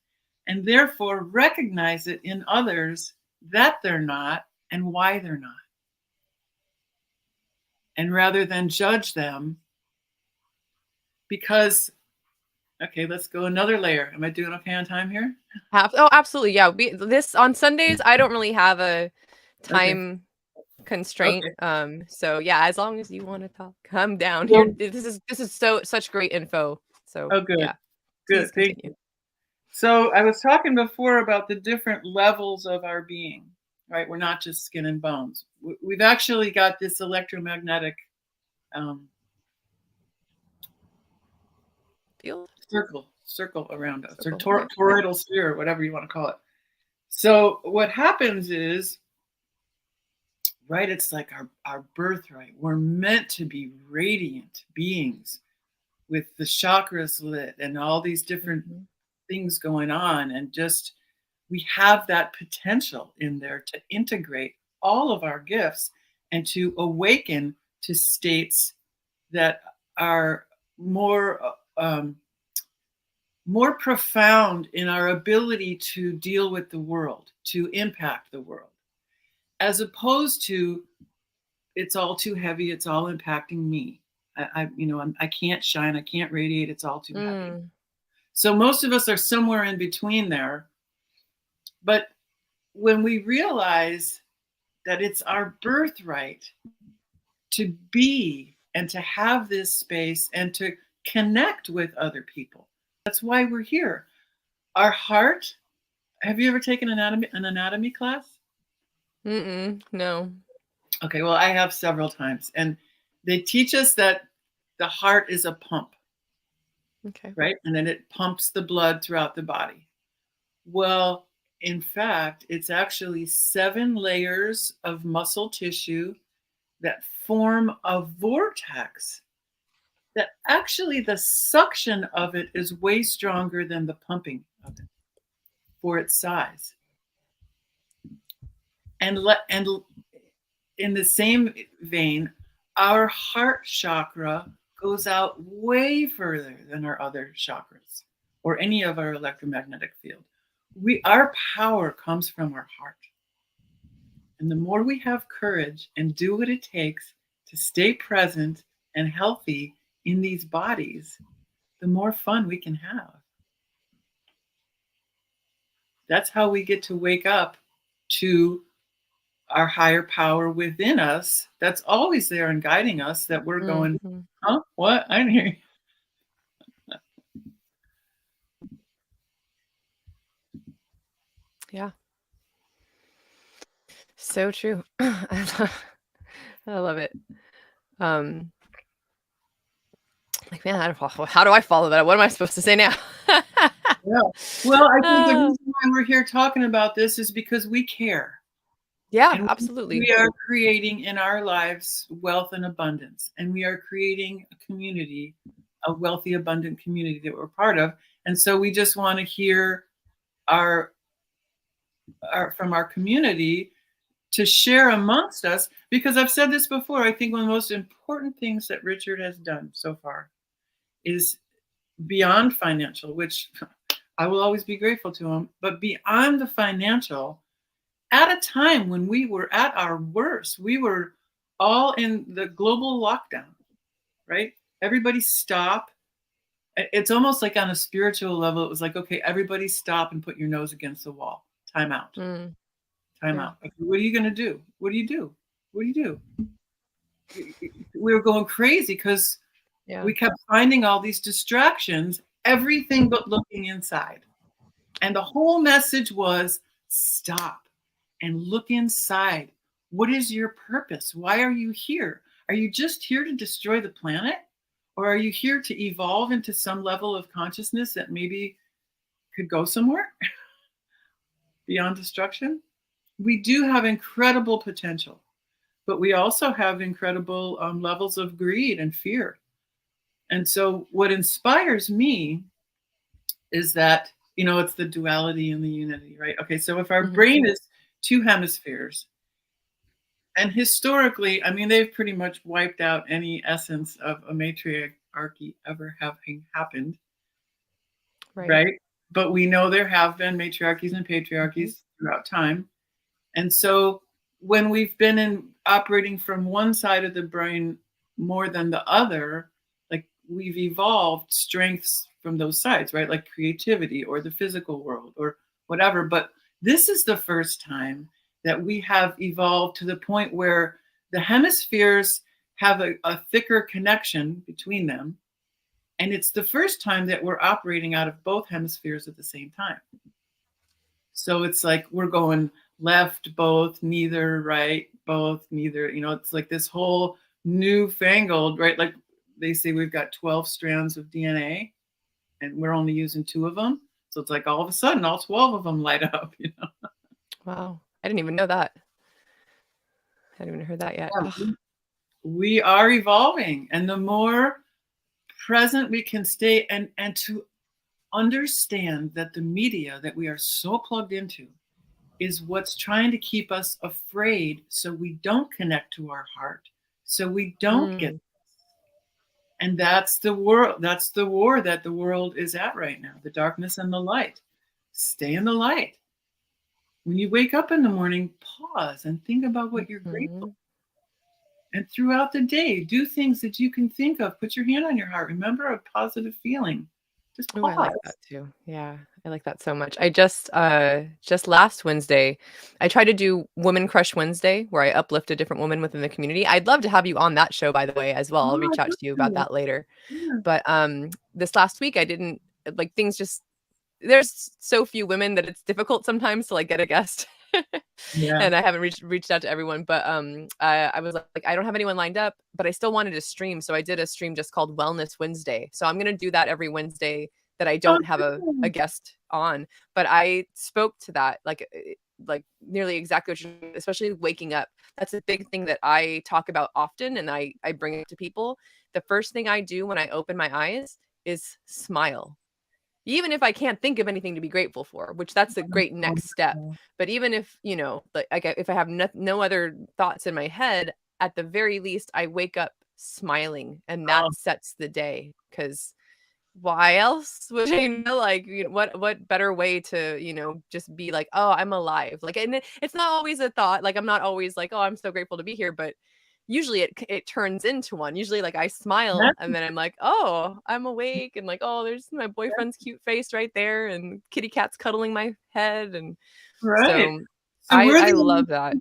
and therefore recognize it in others that they're not and why they're not. And rather than judge them, because, okay, let's go another layer. Am I doing okay on time here? oh, absolutely, yeah, this on Sundays, I don't really have a Okay. time constraint, Okay. so, yeah, as long as you wanna talk, I'm down. Well, This is such great info, so, oh, good. yeah, please Good. Thank continue. you. So I was talking before about the different levels of our being, right? We're not just skin and bones. We've actually got this electromagnetic um, Field? circle around us, or Circle, okay. toroidal sphere, or whatever you want to call it. So what happens is, right, it's like our birthright. We're meant to be radiant beings with the chakras lit and all these different Mhm, things going on, and just we have that potential in there to integrate all of our gifts and to awaken to states that are more profound in our ability to deal with the world, to impact the world, as opposed to it's all too heavy. It's all impacting me. I can't shine. I can't radiate. It's all too heavy. Mm. So most of us are somewhere in between there. But when we realize that it's our birthright to be and to have this space and to connect with other people, that's why we're here. Our heart. Have you ever taken an anatomy class? Mm-mm. No. Okay, well, I have several times, and they teach us that the heart is a pump, Okay. right? And then it pumps the blood throughout the body. Well, in fact, it's actually 7 layers of muscle tissue that form a vortex. That actually the suction of it is way stronger than the pumping of it for its size. And in the same vein, our heart chakra goes out way further than our other chakras or any of our electromagnetic field. Our power comes from our heart. And the more we have courage and do what it takes to stay present and healthy in these bodies, the more fun we can have. That's how we get to wake up to our higher power within us that's always there and guiding us, that we're going, Mm-hmm. huh? What? I didn't hear you. Yeah. So true. I love it. Like, man, how do I follow that? What am I supposed to say now? Yeah. Well, I think the Oh, reason why we're here talking about this is because we care. yeah, And absolutely. we are creating in our lives wealth and abundance. And we are creating a community, a wealthy, abundant community that we're part of. And so we just want to hear our from our community to share amongst us, because I've said this before. I think one of the most important things that Richard has done so far is beyond financial, which I will always be grateful to him, but beyond the financial, at a time when we were at our worst, we were all in the global lockdown, right? Everybody stop. It's almost like on a spiritual level, it was like, okay, everybody stop and put your nose against the wall. Time out. Mm, Time yeah. out. Okay, what are you going to do? What do you do? What do you do? We were going crazy because Yeah. we kept finding all these distractions, everything but looking inside. And the whole message was stop and look inside. What is your purpose? Why are you here? Are you just here to destroy the planet? Or are you here to evolve into some level of consciousness that maybe could go somewhere beyond destruction? We do have incredible potential, but we also have incredible levels of greed and fear. And so, what inspires me is that, it's the duality and the unity, right? Okay, so if our Mm-hmm. brain is 2 hemispheres, and historically, I mean, they've pretty much wiped out any essence of a matriarchy ever having happened, Right. right? But we know there have been matriarchies and Mm-hmm. patriarchies throughout time. And so when we've been operating from one side of the brain more than the other, like we've evolved strengths from those sides, right? Like creativity or the physical world or whatever. But this is the first time that we have evolved to the point where the hemispheres have a thicker connection between them. And it's the first time that we're operating out of both hemispheres at the same time. So it's like we're going left, both, neither, right, both, neither. It's like this whole newfangled, right? Like they say we've got 12 strands of DNA and we're only using 2 of them. So it's like all of a sudden all 12 of them light up. Wow. I didn't even know that. I hadn't even heard that yet. Ugh. We are evolving. And the more present we can stay and to understand that the media that we are so plugged into is what's trying to keep us afraid, so we don't connect to our heart, so we don't get. Mm. And that's the war that the world is at right now, the darkness and the light. Stay in the light. When you wake up in the morning, pause and think about what you're grateful Mm-hmm. for. And throughout the day, do things that you can think of. Put your hand on your heart. Remember a positive feeling. Just Oh, I like that pause. too. Yeah, I like that so much. I just last Wednesday, I tried to do Woman Crush Wednesday, where I uplift a different woman within the community. I'd love to have you on that show, by the way, as well. I'll Oh, reach I'd out love to you about to. that later. Yeah. But this last week I didn't like things just there's so few women that it's difficult sometimes to like get a guest. Yeah. And I haven't reached out to everyone, but I was like I don't have anyone lined up, but I still wanted to stream, so I did a stream just called Wellness Wednesday. So I'm gonna do that every Wednesday that I Oh, don't have a good. guest on. But I spoke to that like nearly exactly what you, especially waking up. That's a big thing that I talk about often, and I bring it to people. The first thing I do when I open my eyes is smile, even if I can't think of anything to be grateful for, which that's a great next step. Wonderful. But even if, if I have no other thoughts in my head, at the very least, I wake up smiling and Oh, that sets the day. Cause why else would I know? Like, what better way to, just be like, oh, I'm alive. Like, and it's not always a thought. Like, I'm not always like, oh, I'm so grateful to be here. But usually it turns into one. Usually, like I smile that's and then I'm like, oh, I'm awake, and like, oh, there's my boyfriend's cute face right there, and kitty cat's cuddling my head, and right. so So I love that.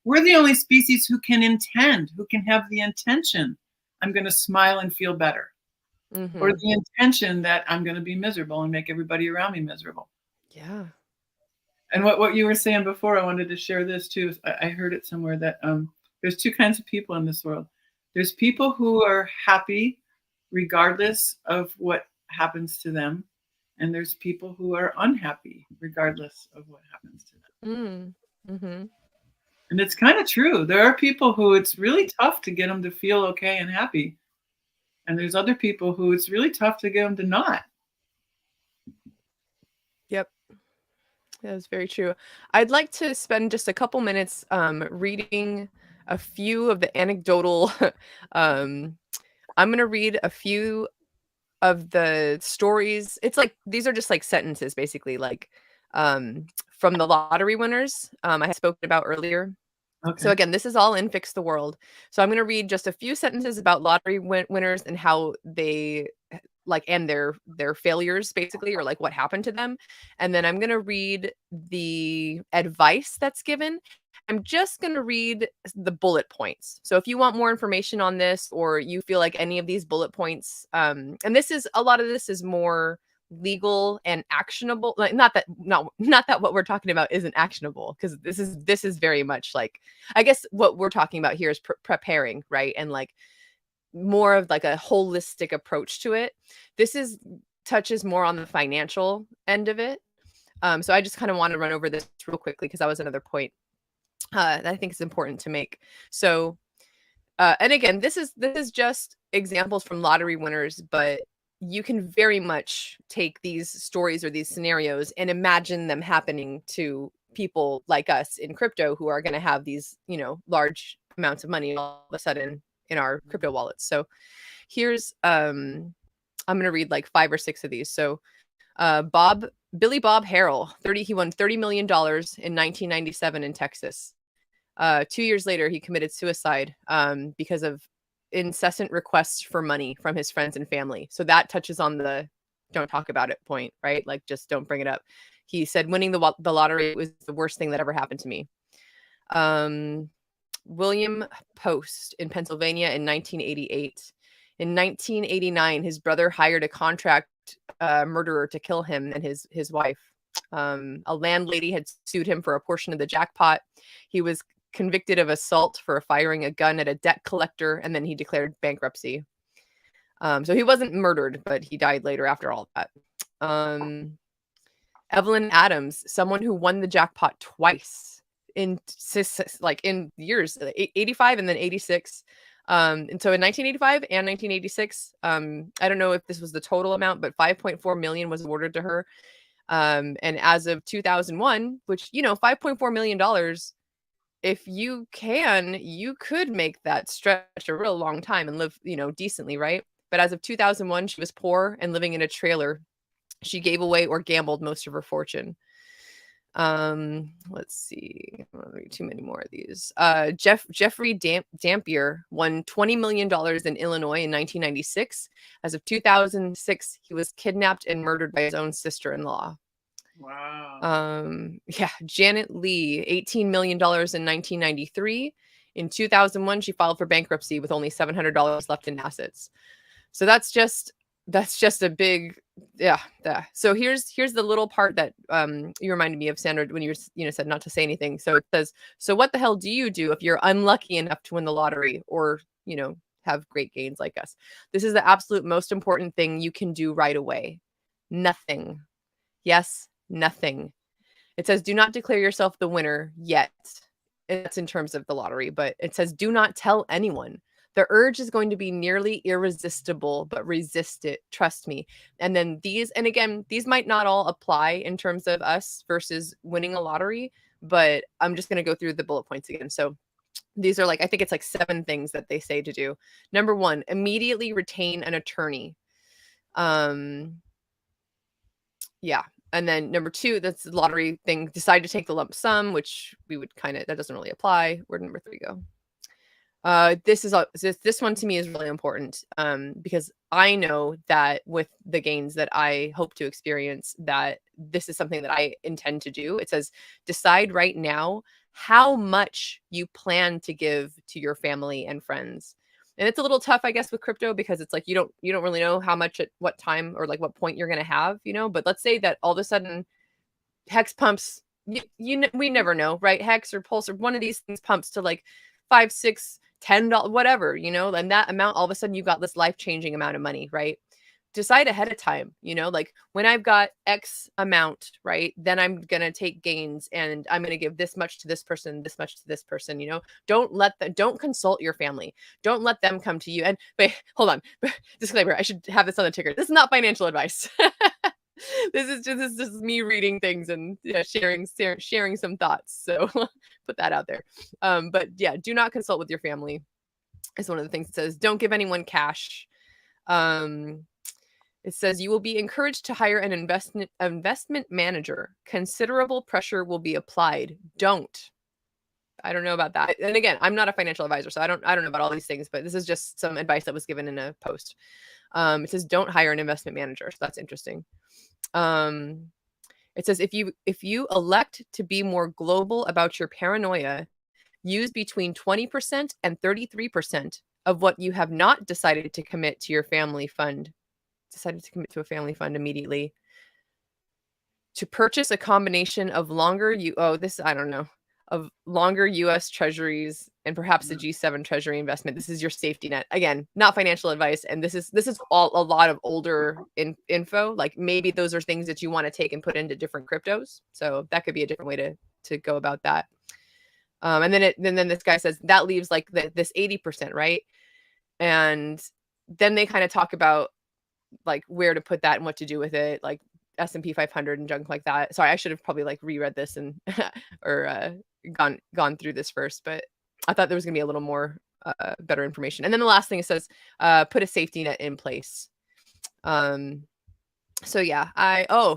we're the only species who can intend, who can have the intention, I'm going to smile and feel better, or Hmm. the intention that I'm going to be miserable and make everybody around me miserable. Yeah. And what you were saying before, I wanted to share this too. I heard it somewhere that there's two kinds of people in this world. There's people who are happy regardless of what happens to them, and there's people who are unhappy regardless of what happens to them. Mm. Hmm. And it's kind of true. There are people who it's really tough to get them to feel okay and happy, and there's other people who it's really tough to get them to not. Yep. That's very true. I'd like to spend just a couple minutes reading a few of the anecdotal. um, I'm going to read a few of the stories. It's like these are just like sentences, basically, like from the lottery winners I had spoken about earlier. So Okay. again, this is all in Fix the World. So I'm going to read just a few sentences about lottery winners and how they like and their failures basically, or like what happened to them. And then I'm going to read the advice that's given. I'm just going to read the bullet points. So if you want more information on this, or you feel like any of these bullet points, and this is a lot of this is more legal and actionable, like not that what we're talking about isn't actionable, because this is very much like, I guess what we're talking about here is preparing, right? And like more of like a holistic approach to it. This is touches more on the financial end of it. So I just kind of want to run over this real quickly because that was another point that I think is important to make. So, and again, this is just examples from lottery winners, but you can very much take these stories or these scenarios and imagine them happening to people like us in crypto who are going to have these, large amounts of money all of a sudden in our crypto wallets. So here's I'm going to read like 5 or 6 of these. So Billy Bob Harrell, he won $30 million in 1997 in Texas. 2 years later, he committed suicide because of incessant requests for money from his friends and family. So that touches on the don't talk about it point, right? Like just don't bring it up. He said winning the lottery was the worst thing that ever happened to me. William Post in Pennsylvania in 1988. In 1989, his brother hired a contract murderer to kill him and his wife. A landlady had sued him for a portion of the jackpot. He was convicted of assault for firing a gun at a debt collector, and then he declared bankruptcy. So he wasn't murdered, but he died later after all that. Evelyn Adams, someone who won the jackpot twice in years, 85 and then 86. And so in 1985 and 1986, I don't know if this was the total amount, but 5.4 million was awarded to her. And as of 2001, which, $5.4 million, if you could make that stretch a real long time and live, decently, right? But as of 2001, she was poor and living in a trailer. She gave away or gambled most of her fortune. Let's see. I don't read too many more of these. Jeffrey Dampier won $20 million in Illinois in 1996. As of 2006, he was kidnapped and murdered by his own sister-in-law. Wow. Yeah, Janet Lee, $18 million in 1993. In 2001, she filed for bankruptcy with only $700 left in assets. So that's just a big, yeah. So here's the little part that you reminded me of, Sandra, when you said not to say anything. So it says, so what the hell do you do if you're unlucky enough to win the lottery or have great gains like us? This is the absolute most important thing you can do right away. Nothing. Yes, nothing. It says, do not declare yourself the winner yet. It's in terms of the lottery, but it says, do not tell anyone. The urge is going to be nearly irresistible, but resist it. Trust me. And then these might not all apply in terms of us versus winning a lottery, but I'm just going to go through the bullet points again. So these are I think it's 7 things that they say to do. Number 1, immediately retain an attorney. Yeah. And then number 2, that's the lottery thing. Decide to take the lump sum, which we would that doesn't really apply. Where did number 3 go? This one to me is really important because I know that with the gains that I hope to experience, that this is something that I intend to do. It says, decide right now how much you plan to give to your family and friends. And it's a little tough, I guess, with crypto because it's you don't really know how much at what time or what point you're going to have, but let's say that all of a sudden Hex pumps, we never know, right? Hex or Pulse or one of these things pumps to $5, $6, $10, whatever, and that amount, all of a sudden you got this life-changing amount of money, right? Decide ahead of time, when I've got X amount, right, then I'm going to take gains and I'm going to give this much to this person, this much to this person, don't consult your family. Don't let them come to you. And wait, hold on. Disclaimer, I should have this on the ticker. This is not financial advice. This is just me reading things and sharing some thoughts. So put that out there. But yeah, do not consult with your family is one of the things it says. Don't give anyone cash. It says you will be encouraged to hire an investment manager. Considerable pressure will be applied. Don't. I don't know about that. And again, I'm not a financial advisor, so I don't know about all these things, but this is just some advice that was given in a post. It says don't hire an investment manager. So that's interesting. It says if you elect to be more global about your paranoia, use between 20% and 33% of what you have not decided to commit to your family fund. Decided to commit to a family fund immediately. To purchase a combination of longer U.S. treasuries and perhaps a G7 treasury investment. This is your safety net. Again, not financial advice. And this is all a lot of older info. Maybe those are things that you want to take and put into different cryptos. So that could be a different way to go about that. And then this guy says that leaves this 80%, right? And then they kind of talk about where to put that and what to do with it, S&P 500 and junk like that. Sorry, I should have probably reread this and or gone through this first, but I thought there was gonna be a little more better information. And then the last thing it says, put a safety net in place. So yeah,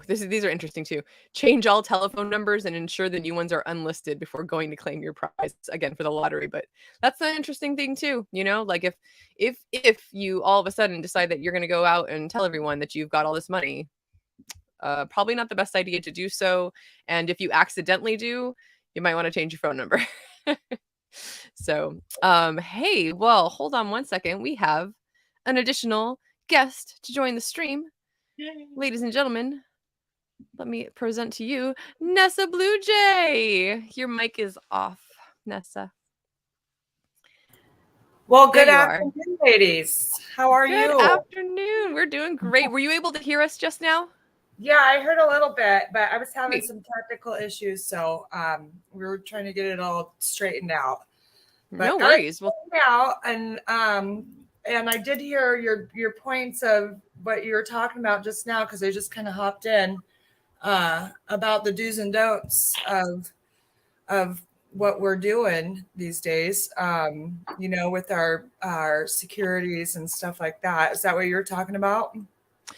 these are interesting too. Change all telephone numbers and ensure the new ones are unlisted before going to claim your prize, again for the lottery. But that's an interesting thing too, if you all of a sudden decide that you're going to go out and tell everyone that you've got all this money, probably not the best idea to do so. And if you accidentally do, you might want to change your phone number. So, hey, well, hold on one second. We have an additional guest to join the stream. Yay. Ladies and gentlemen, let me present to you Nessa Blue Jay. Your mic is off, Nessa. Well, good afternoon, ladies. How are you? Good afternoon. We're doing great. Were you able to hear us just now? Yeah, I heard a little bit, but I was having some technical issues, so we were trying to get it all straightened out. But no worries. Now, and I did hear your points of what you were talking about just now because I just kind of hopped in about the do's and don'ts of what we're doing these days, with our securities and stuff like that. Is that what you're talking about?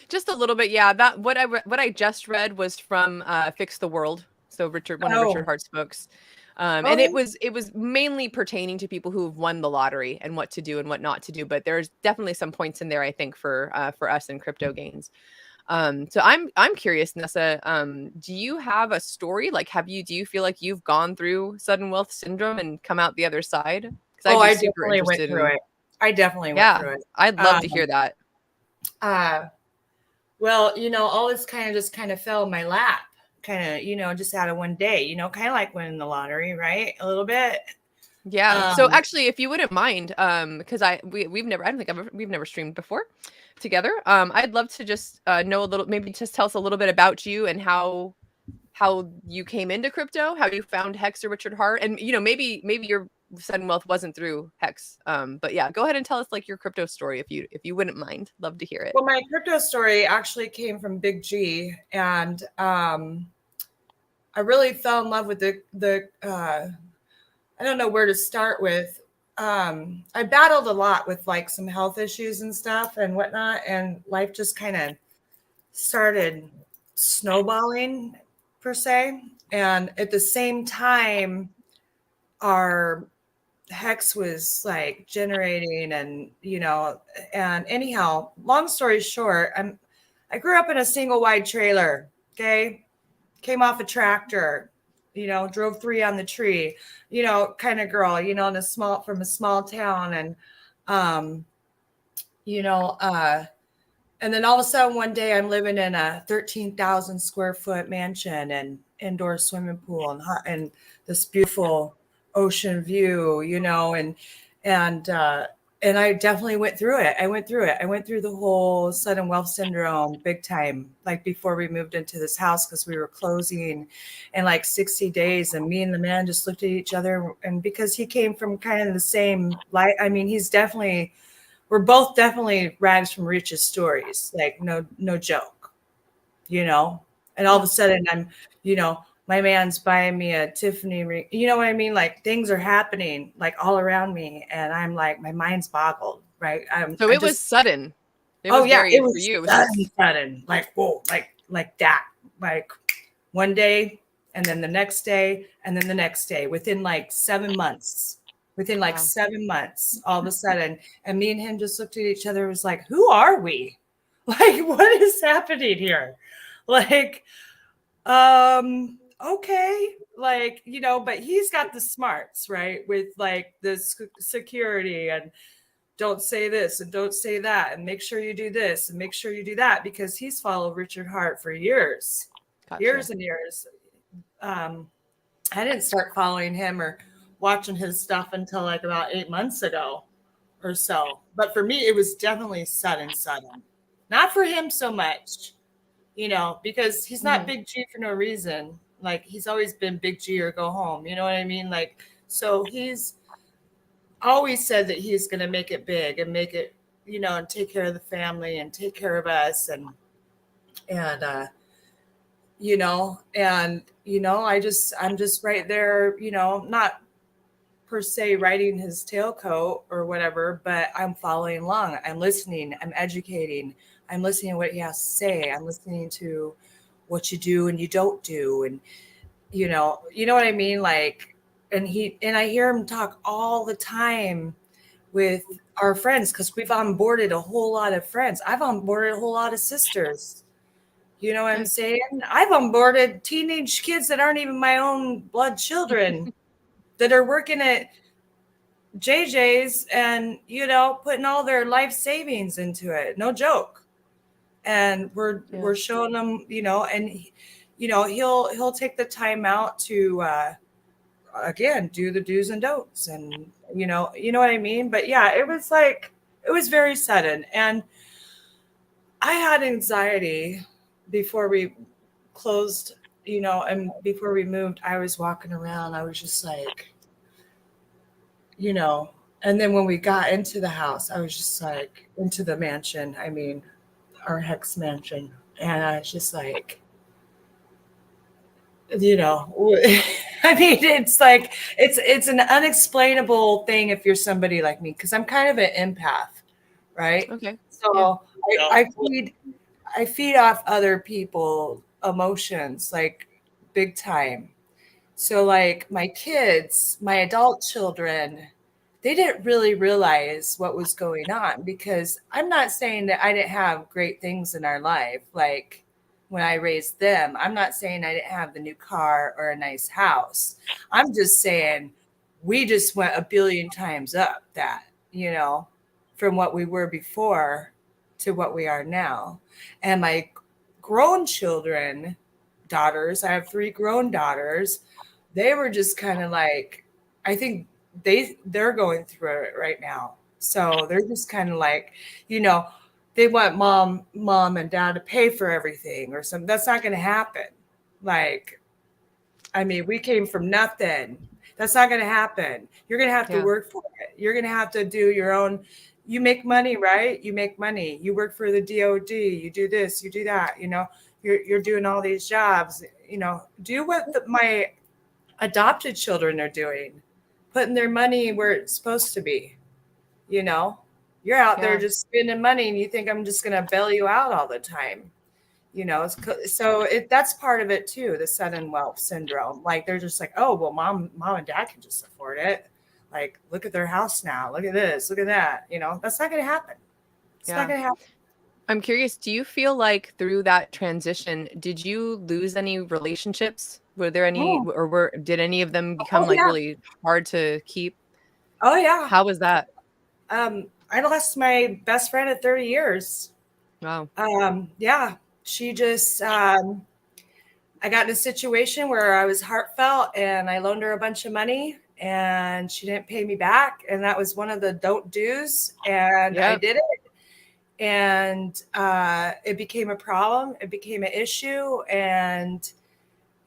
Just a little bit, yeah. That what I just read was from Fix the World. So one of Richard Hart's books. And it was mainly pertaining to people who've won the lottery and what to do and what not to do. But there's definitely some points in there, I think, for us in crypto gains. So I'm curious, Nessa. Do you have a story? Like, do you feel like you've gone through sudden wealth syndrome and come out the other side? Because I'd be I super definitely went interested through in. it. I definitely went Yeah, through it. I'd love to hear that. Well, all this kind of fell in my lap, kind of, just out of one day, kind of like winning the lottery, right? A little bit. Yeah. So actually, if you wouldn't mind, because we've never, I don't think we've never streamed before together. I'd love to just know a little, maybe just tell us a little bit about you and how you came into crypto, how you found Hex or Richard Hart, and maybe your sudden wealth wasn't through Hex. But yeah, go ahead and tell us like your crypto story if you wouldn't mind. Love to hear it. Well, my crypto story actually came from Big G, and I really fell in love with the I don't know where to start with. I battled a lot with like some health issues and stuff and whatnot, and life just kind of started snowballing per se. And at the same time, our Hex was like generating, and and anyhow, long story short, I grew up in a single wide trailer. Okay, came off a tractor, drove 3 on the tree, kind of girl, from a small town. And, and then all of a sudden one day I'm living in a 13,000 square foot mansion and indoor swimming pool and this beautiful ocean view, and I definitely went through it. I went through the whole sudden wealth syndrome big time, like before we moved into this house, because we were closing in like 60 days. And me and the man just looked at each other. And because he came from kind of the same light, I mean, we're both definitely rags from riches stories, like no joke, And all of a sudden I'm, my man's buying me a Tiffany ring. You know what I mean? Like things are happening like all around me. And I'm like, my mind's boggled, right? So it was sudden. It was for you. Sudden. Like, whoa, like that. Like one day and then the next day and then the next day within like 7 months. Wow. 7 months, all of a sudden. And me and him just looked at each other. It was like, who are we? Like, what is happening here? Like, okay, like, but he's got the smarts, right? With like the security and don't say this and don't say that and make sure you do this and make sure you do that, because he's followed Richard Hart for years. Gotcha. Years and years. I didn't start following him or watching his stuff until like about 8 months ago or so. But for me, it was definitely sudden. Not for him so much, because he's not Big G for no reason. Like he's always been Big G or go home. You know what I mean? Like, so he's always said that he's going to make it big and make it, and take care of the family and take care of us. And I'm just right there, not per se riding his tailcoat or whatever, but I'm following along. I'm listening. I'm educating. I'm listening to what he has to say. I'm listening to what you do and you don't do. And, you know what I mean? Like, and I hear him talk all the time with our friends, because we've onboarded a whole lot of friends. I've onboarded a whole lot of sisters. You know what I'm saying? I've onboarded teenage kids that aren't even my own blood children that are working at JJ's and, putting all their life savings into it. No joke. And we're showing them, and, he'll take the time out to, again, do the do's and don'ts. And, you know what I mean? But yeah, it was very sudden. And I had anxiety before we closed, and before we moved. I was walking around. I was just like, and then when we got into the house, I was just like, into the mansion, I mean, our Hex mansion. And I was just like, I mean, it's like, it's an unexplainable thing if you're somebody like me, because I'm kind of an empath, right? Okay. So yeah. I feed off other people emotions. Like big time. So like my kids, my adult children, they didn't really realize what was going on, because I'm not saying that I didn't have great things in our life. Like when I raised them, I'm not saying I didn't have the new car or a nice house. I'm just saying we just went a billion times up that, from what we were before to what we are now. And my grown children, daughters, I have 3 grown daughters, they were just kind of like, I think they're going through it right now. So they're just kind of like, they want mom and dad to pay for everything or something. That's not going to happen. Like, I mean, we came from nothing. That's not going to happen. You're going to have to Yeah. work for it. You're going to have to do your own. You make money, right? You make money. You work for the DOD. You do this, you do that. You're doing all these jobs. Do what my adopted children are doing, putting their money where it's supposed to be. You're out there Yeah. just spending money, and you think I'm just going to bail you out all the time. So that's part of it too, the sudden wealth syndrome. Like they're just like, oh, well, mom and dad can just afford it. Like, look at their house now. Look at this. Look at that. That's not going to happen. It's not going to happen. I'm curious, do you feel like through that transition, did you lose any relationships? Were there any, or did any of them become like really hard to keep? Oh yeah. How was that? I lost my best friend of 30 years. Wow. Yeah. She just, I got in a situation where I was heartfelt and I loaned her a bunch of money and she didn't pay me back. And that was one of the don't do's. And I did it. And it became a problem. It became an issue. And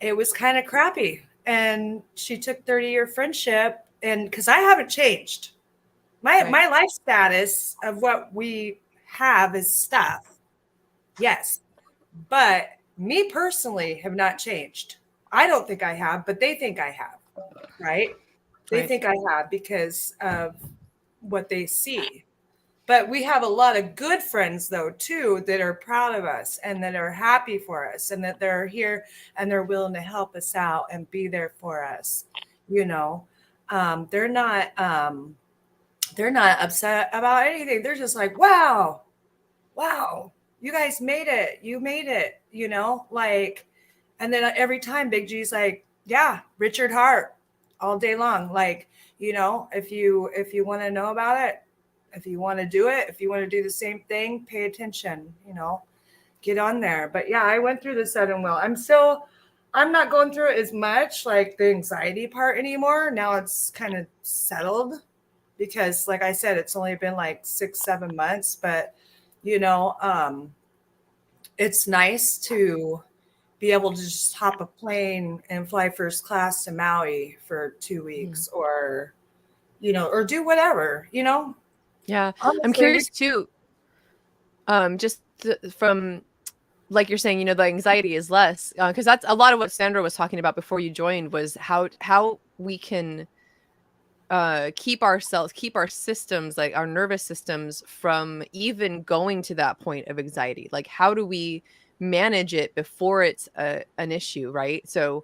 it was kind of crappy. And she took 30-year friendship. And because I haven't changed. My life status of what we have is stuff. Yes. But me personally have not changed. I don't think I have, but they think I have, right? They think I have because of what they see. But we have a lot of good friends, though, too, that are proud of us and that are happy for us and that they're here and they're willing to help us out and be there for us. They're not upset about anything. They're just like, wow, you guys made it. You made it, and then every time Big G's like, yeah, Richard Hart all day long. Like, if you want to know about it, if you want to do it, if you want to do the same thing, pay attention, get on there. But yeah, I went through the sudden will. I'm not going through it as much, like the anxiety part anymore. Now it's kind of settled because, like I said, it's only been like 6-7 months, but it's nice to be able to just hop a plane and fly first class to Maui for 2 weeks or do whatever, Yeah. Honestly, I'm curious too. Just from, like you're saying, the anxiety is less, because that's a lot of what Sandra was talking about before you joined, was how we can keep our systems, like our nervous systems, from even going to that point of anxiety. Like, how do we manage it before it's an issue, right? So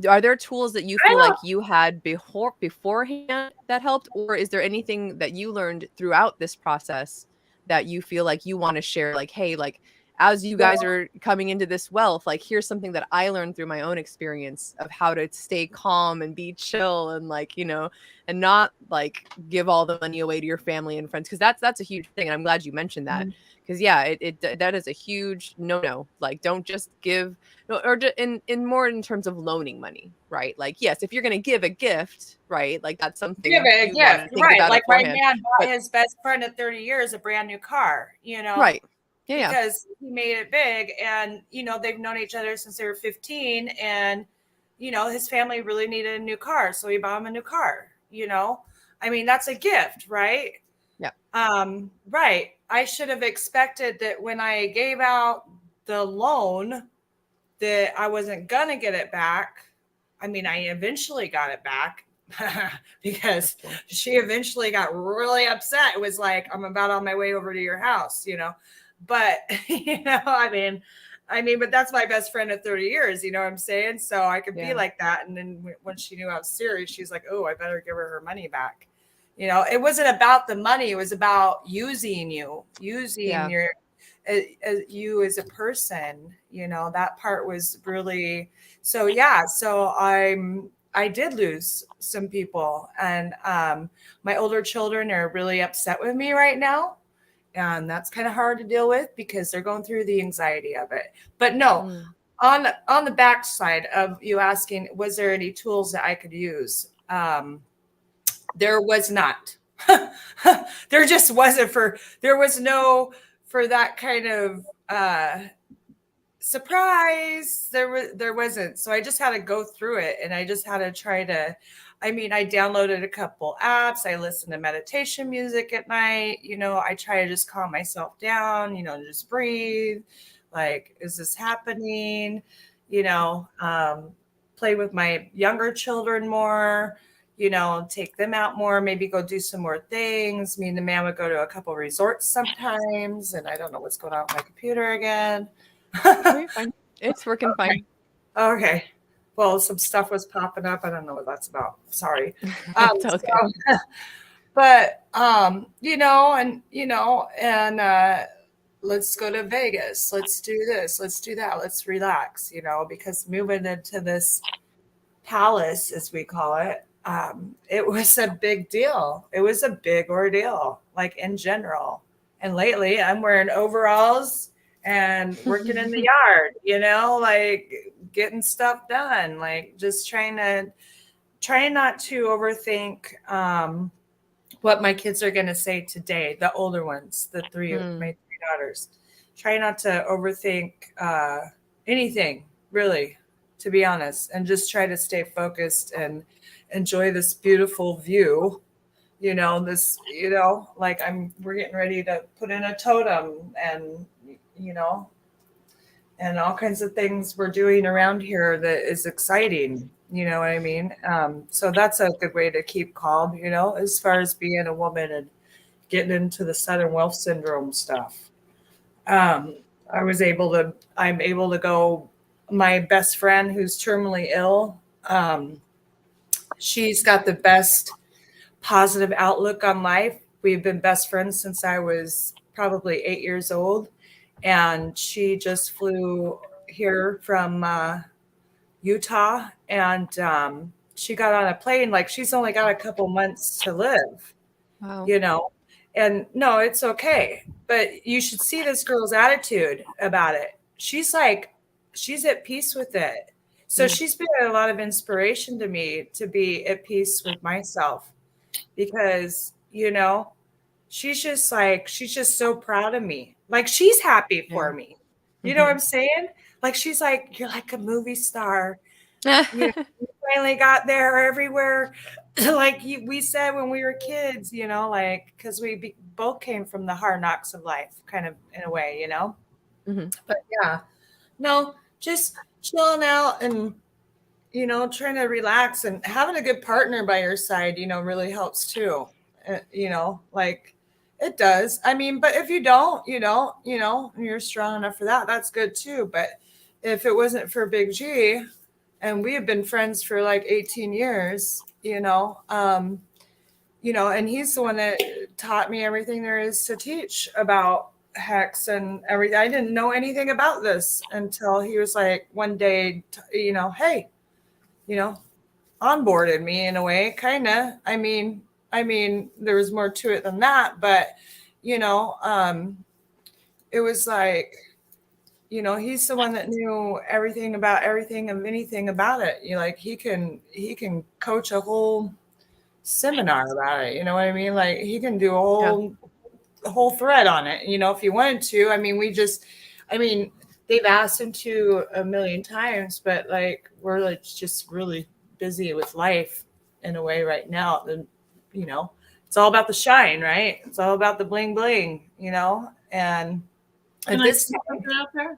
are there tools that you feel like you had beforehand that helped, or is there anything that you learned throughout this process that you feel like you want to share? Like, hey, like, as you guys are coming into this wealth, like, here's something that I learned through my own experience of how to stay calm and be chill and, like, and not like give all the money away to your family and friends, because that's a huge thing. And I'm glad you mentioned that, because that is a huge no. Like, don't just give, or in more in terms of loaning money, right? Like, yes, if you're going to give a gift, right, like, that's something give it a you want to gift, think right? about Like my beforehand. man bought his best friend of 30 years a brand new car, Right. Yeah. Because he made it big, and they've known each other since they were 15, and his family really needed a new car, so he bought him a new car. I mean, that's a gift, right? Yeah. Right. I should have expected that when I gave out the loan that I wasn't gonna get it back. I mean, I eventually got it back because she eventually got really upset. It was like, I'm about on my way over to your house, but I mean, I mean, but that's my best friend of 30 years. You know what I'm saying? So I could be Yeah. like that. And then when she knew I was serious, she's like, oh, I better give her money back. You know, it wasn't about the money. It was about using you, using Yeah. you as a person. You know, that part was really, so yeah. So I did lose some people, and my older children are really upset with me right now. And that's kind of hard to deal with because they're going through the anxiety of it. But no, Mm. on the backside of you asking, was there any tools that I could use? There was not. There just wasn't there was no for that kind of surprise. There wasn't. So I just had to go through it, and I just had to try to, I mean, I downloaded a couple apps. I listened to meditation music at night. You know, I try to just calm myself down, you know, just breathe. Like, is this happening? You know, play with my younger children more, you know, take them out more, maybe go do some more things. Me and the man would go to a couple resorts sometimes, and I don't know what's going on with my computer again. Oh, you're fine. It's working fine. Okay. Well, some stuff was popping up. I don't know what that's about. Sorry. It's okay. But let's go to Vegas. Let's do this. Let's do that. Let's relax, you know, because moving into this palace, as we call it, it was a big deal. It was a big ordeal, like in general. And lately I'm wearing overalls and working in the yard, you know, like getting stuff done, like just trying not to overthink what my kids are going to say today, the older ones, my three daughters. Try not to overthink anything, really, to be honest, and just try to stay focused and enjoy this beautiful view. You know, like we're getting ready to put in a totem, and, you know, and all kinds of things we're doing around here that is exciting. You know what I mean? So that's a good way to keep calm, you know, as far as being a woman and getting into the Southern Wealth Syndrome stuff. I'm able to go, my best friend who's terminally ill, she's got the best positive outlook on life. We've been best friends since I was probably 8 years old. And she just flew here from Utah, and she got on a plane. Like, she's only got a couple months to live, Wow. you know, and no, it's okay. But you should see this girl's attitude about it. She's at peace with it. So she's been a lot of inspiration to me to be at peace with myself, because, you know, she's just so proud of me. Like, she's happy for me. You know what I'm saying? Like, she's like, you're like a movie star. You know, you finally got there everywhere. Like we said when we were kids, you know, like, because we both came from the hard knocks of life, kind of, in a way, you know. But yeah, no, just chilling out and, you know, trying to relax, and having a good partner by your side, you know, really helps too. You know, like, it does. I mean, but if you don't, you know, and you're strong enough for that, that's good too. But if it wasn't for Big G, and we have been friends for like 18 years, you know, and he's the one that taught me everything there is to teach about hex and everything. I didn't know anything about this until he was like, one day, you know, hey, you know, onboarded me in a way, kind of. I mean, there was more to it than that, but, you know, it was like, you know, he's the one that knew everything about everything and anything about it. You know, like, he can coach a whole seminar about it. You know what I mean? Like, he can do a whole thread on it, you know, if you wanted to. I mean, they've asked him to a million times, but like, we're like just really busy with life in a way right now. And, you know, it's all about the shine, right? It's all about the bling bling, you know. And Can I throw something out there?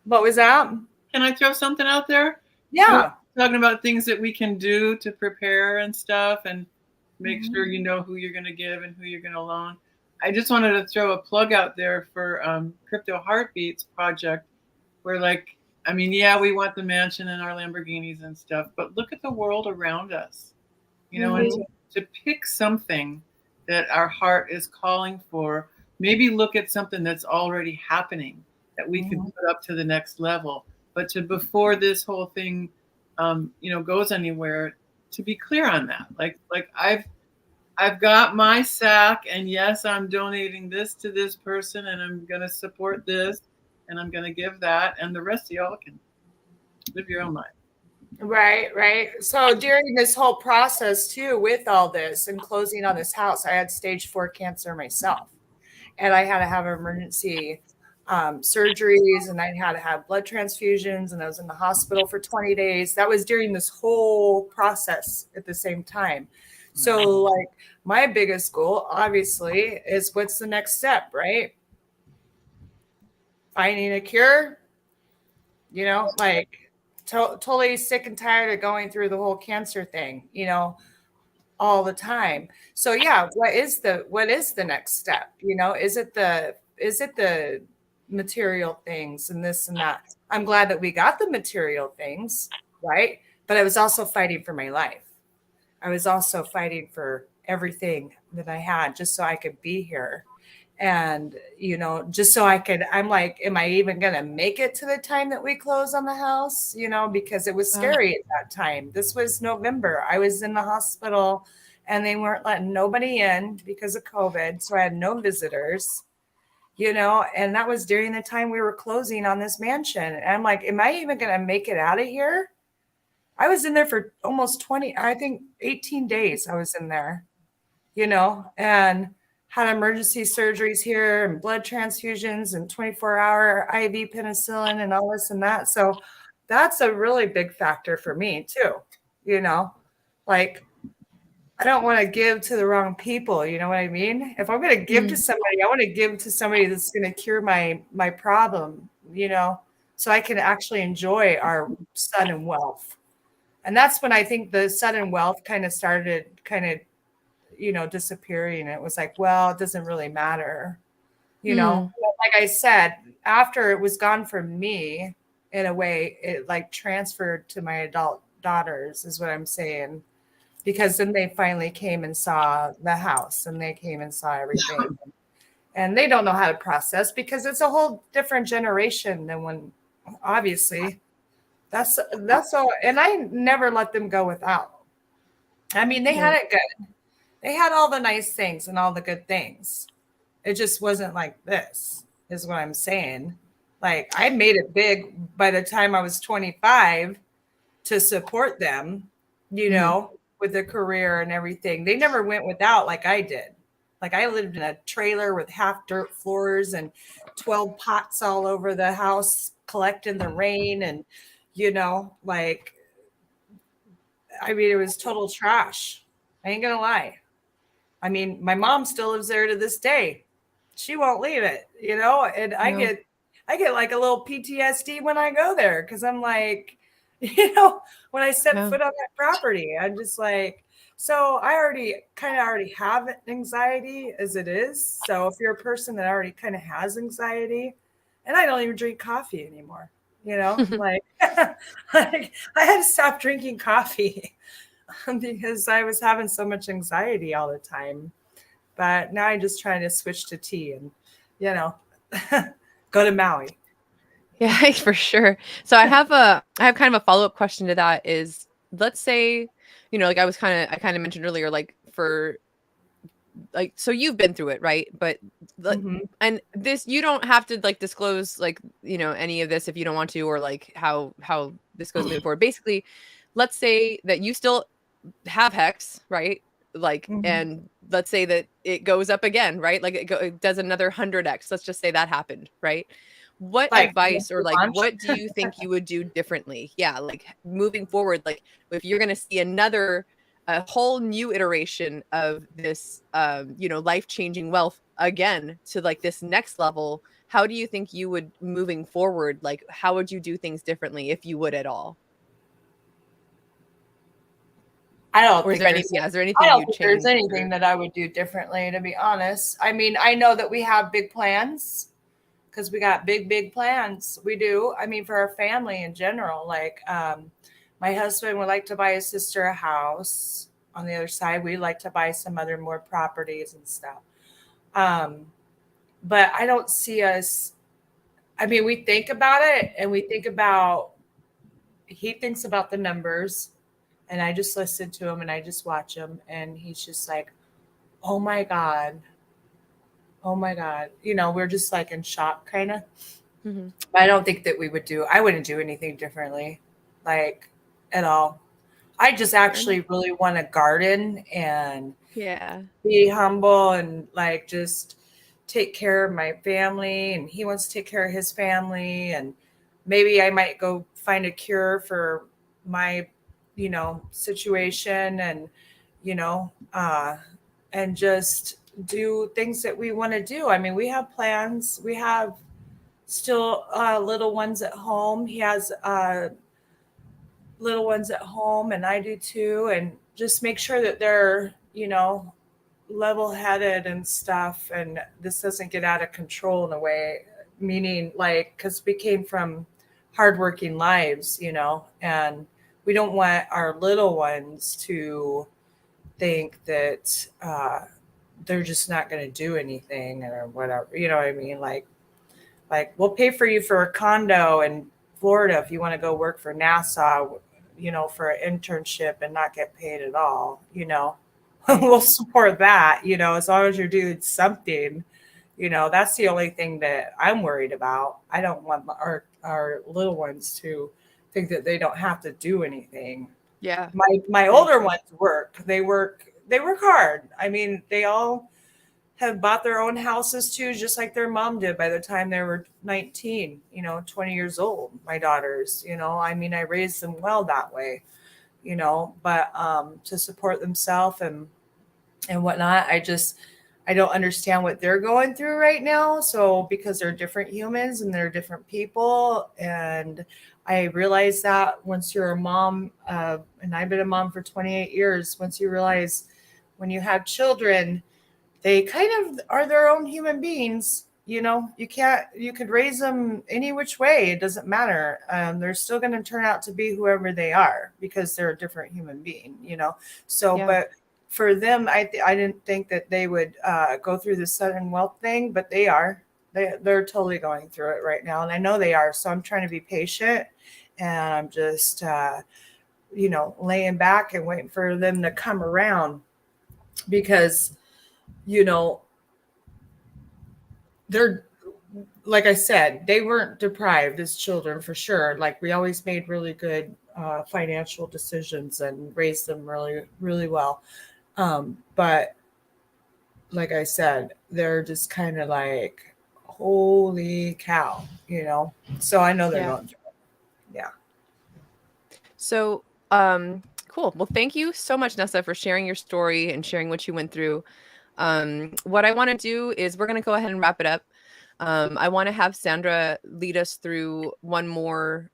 What was that? Can I throw something out there? Yeah. We're talking about things that we can do to prepare and stuff, and make sure you know who you're going to give and who you're going to loan. I just wanted to throw a plug out there for Crypto Heartbeats project. we're like, I mean, yeah, we want the mansion and our Lamborghinis and stuff, but look at the world around us, you know, and to pick something that our heart is calling for, maybe look at something that's already happening that we could put up to the next level. But to before this whole thing, you know, goes anywhere, to be clear on that, like I've got my sack, and yes, I'm donating this to this person, and I'm going to support this, and I'm going to give that, and the rest of y'all can live your own life. Right, right. So during this whole process too, with all this and closing on this house, I had stage 4 cancer myself, and I had to have emergency surgeries, and I had to have blood transfusions, and I was in the hospital for 20 days. That was during this whole process at the same time. So like my biggest goal obviously is, what's the next step, right? Finding a cure, you know, like totally sick and tired of going through the whole cancer thing, you know, all the time. So yeah, what is the next step? You know, is it the material things and this and that? I'm glad that we got the material things, right? But I was also fighting for my life. I was also fighting for everything that I had just so I could be here. And, you know, just so I could, I'm like, am I even going to make it to the time that we close on the house? You know, because it was scary at that time. This was November. I was in the hospital and they weren't letting nobody in because of COVID. So I had no visitors, you know, and that was during the time we were closing on this mansion. And I'm like, am I even going to make it out of here? I was in there for almost 20, I think 18 days I was in there, you know, and had emergency surgeries here and blood transfusions and 24-hour IV penicillin and all this and that. So that's a really big factor for me too, you know, like I don't want to give to the wrong people. You know what I mean? If I'm going to give to somebody, I want to give to somebody that's going to cure my problem, you know, so I can actually enjoy our sudden wealth. And that's when I think the sudden wealth kind of started you know, disappearing. It was like, well, it doesn't really matter, you know. Like I said, after it was gone from me, in a way, it like transferred to my adult daughters, is what I'm saying. Because then they finally came and saw the house and they came and saw everything. And they don't know how to process because it's a whole different generation than when, obviously, that's all. And I never let them go without. I mean, they had it good. They had all the nice things and all the good things. It just wasn't like this, is what I'm saying. Like I made it big by the time I was 25 to support them, you know, with their career and everything. They never went without like I did. Like I lived in a trailer with half dirt floors and 12 pots all over the house collecting the rain. And, you know, like, I mean, it was total trash. I ain't gonna lie. I mean, my mom still lives there to this day. She won't leave it, you know, and I get like a little PTSD when I go there because I'm like, you know, when I set foot on that property, I'm just like, so I already have anxiety as it is. So if you're a person that already kind of has anxiety, and I don't even drink coffee anymore, you know, like, like I had to stop drinking coffee because I was having so much anxiety all the time. But now I'm just trying to switch to tea and, you know, go to Maui. Yeah, for sure. So I have kind of a follow-up question to that is, let's say, you know, like I kind of mentioned earlier, like for like, so you've been through it, right? But and this, you don't have to like disclose like, you know, any of this if you don't want to, or like how this goes moving forward. Basically, let's say that you still have hex, right? Like, and let's say that it goes up again, right? Like it does another 100x. Let's just say that happened, right? What Like advice or like what do you think you would do differently? Yeah, like moving forward, like if you're going to see a whole new iteration of this you know, life-changing wealth again to like this next level, how do you think you would, moving forward, like how would you do things differently if you would at all? I don't Or is think there there's, is there I anything don't you'd think there's change anything that I would do differently, to be honest. I mean, I know that we have big plans because we got big plans. We do. I mean, for our family in general, like my husband would like to buy his sister a house. On the other side, we'd like to buy some other more properties and stuff. Um, but I don't see us. I mean, we think about it, and we think about, he thinks about the numbers, and I just listen to him and I just watch him, and he's just like, oh my God. Oh my God. You know, we're just like in shock kind of. Mm-hmm. I don't think that I wouldn't do anything differently, like at all. I just actually really want to garden and Yeah. be humble and like just take care of my family. And he wants to take care of his family. And maybe I might go find a cure for my, situation and, you know, and just do things that we want to do. I mean, we have plans. We have still little ones at home. He has little ones at home, and I do too. And just make sure that they're, level headed and stuff. And this doesn't get out of control in a way, meaning like, because we came from hardworking lives, and we don't want our little ones to think that they're just not going to do anything or whatever. You know what I mean? Like we'll pay for you for a condo in Florida if you want to go work for NASA, for an internship and not get paid at all, we'll support that, as long as you're doing something, that's the only thing that I'm worried about. I don't want our little ones to think that they don't have to do anything. Yeah. My older ones they work hard. I mean, they all have bought their own houses too, just like their mom did by the time they were 19, 20 years old. My daughters, I mean, I raised them well that way, but to support themselves and whatnot, I don't understand what they're going through right now. So because they're different humans and they're different people. And I realized that once you're a mom, and I've been a mom for 28 years, once you realize when you have children, they kind of are their own human beings. You could raise them any which way. It doesn't matter. They're still going to turn out to be whoever they are because they're a different human being, So, Yeah. but for them, I didn't think that they would go through the sudden wealth thing, but they are. They're totally going through it right now. And I know they are. So I'm trying to be patient, and I'm just, laying back and waiting for them to come around because, they're, like I said, they weren't deprived as children for sure. Like we always made really good financial decisions and raised them really, really well. But like I said, they're just kind of like, holy cow, So I know they're Yeah. going through it. Yeah. So, cool. Well, thank you so much, Nessa, for sharing your story and sharing what you went through. What I want to do is we're going to go ahead and wrap it up. I want to have Sandra lead us through one more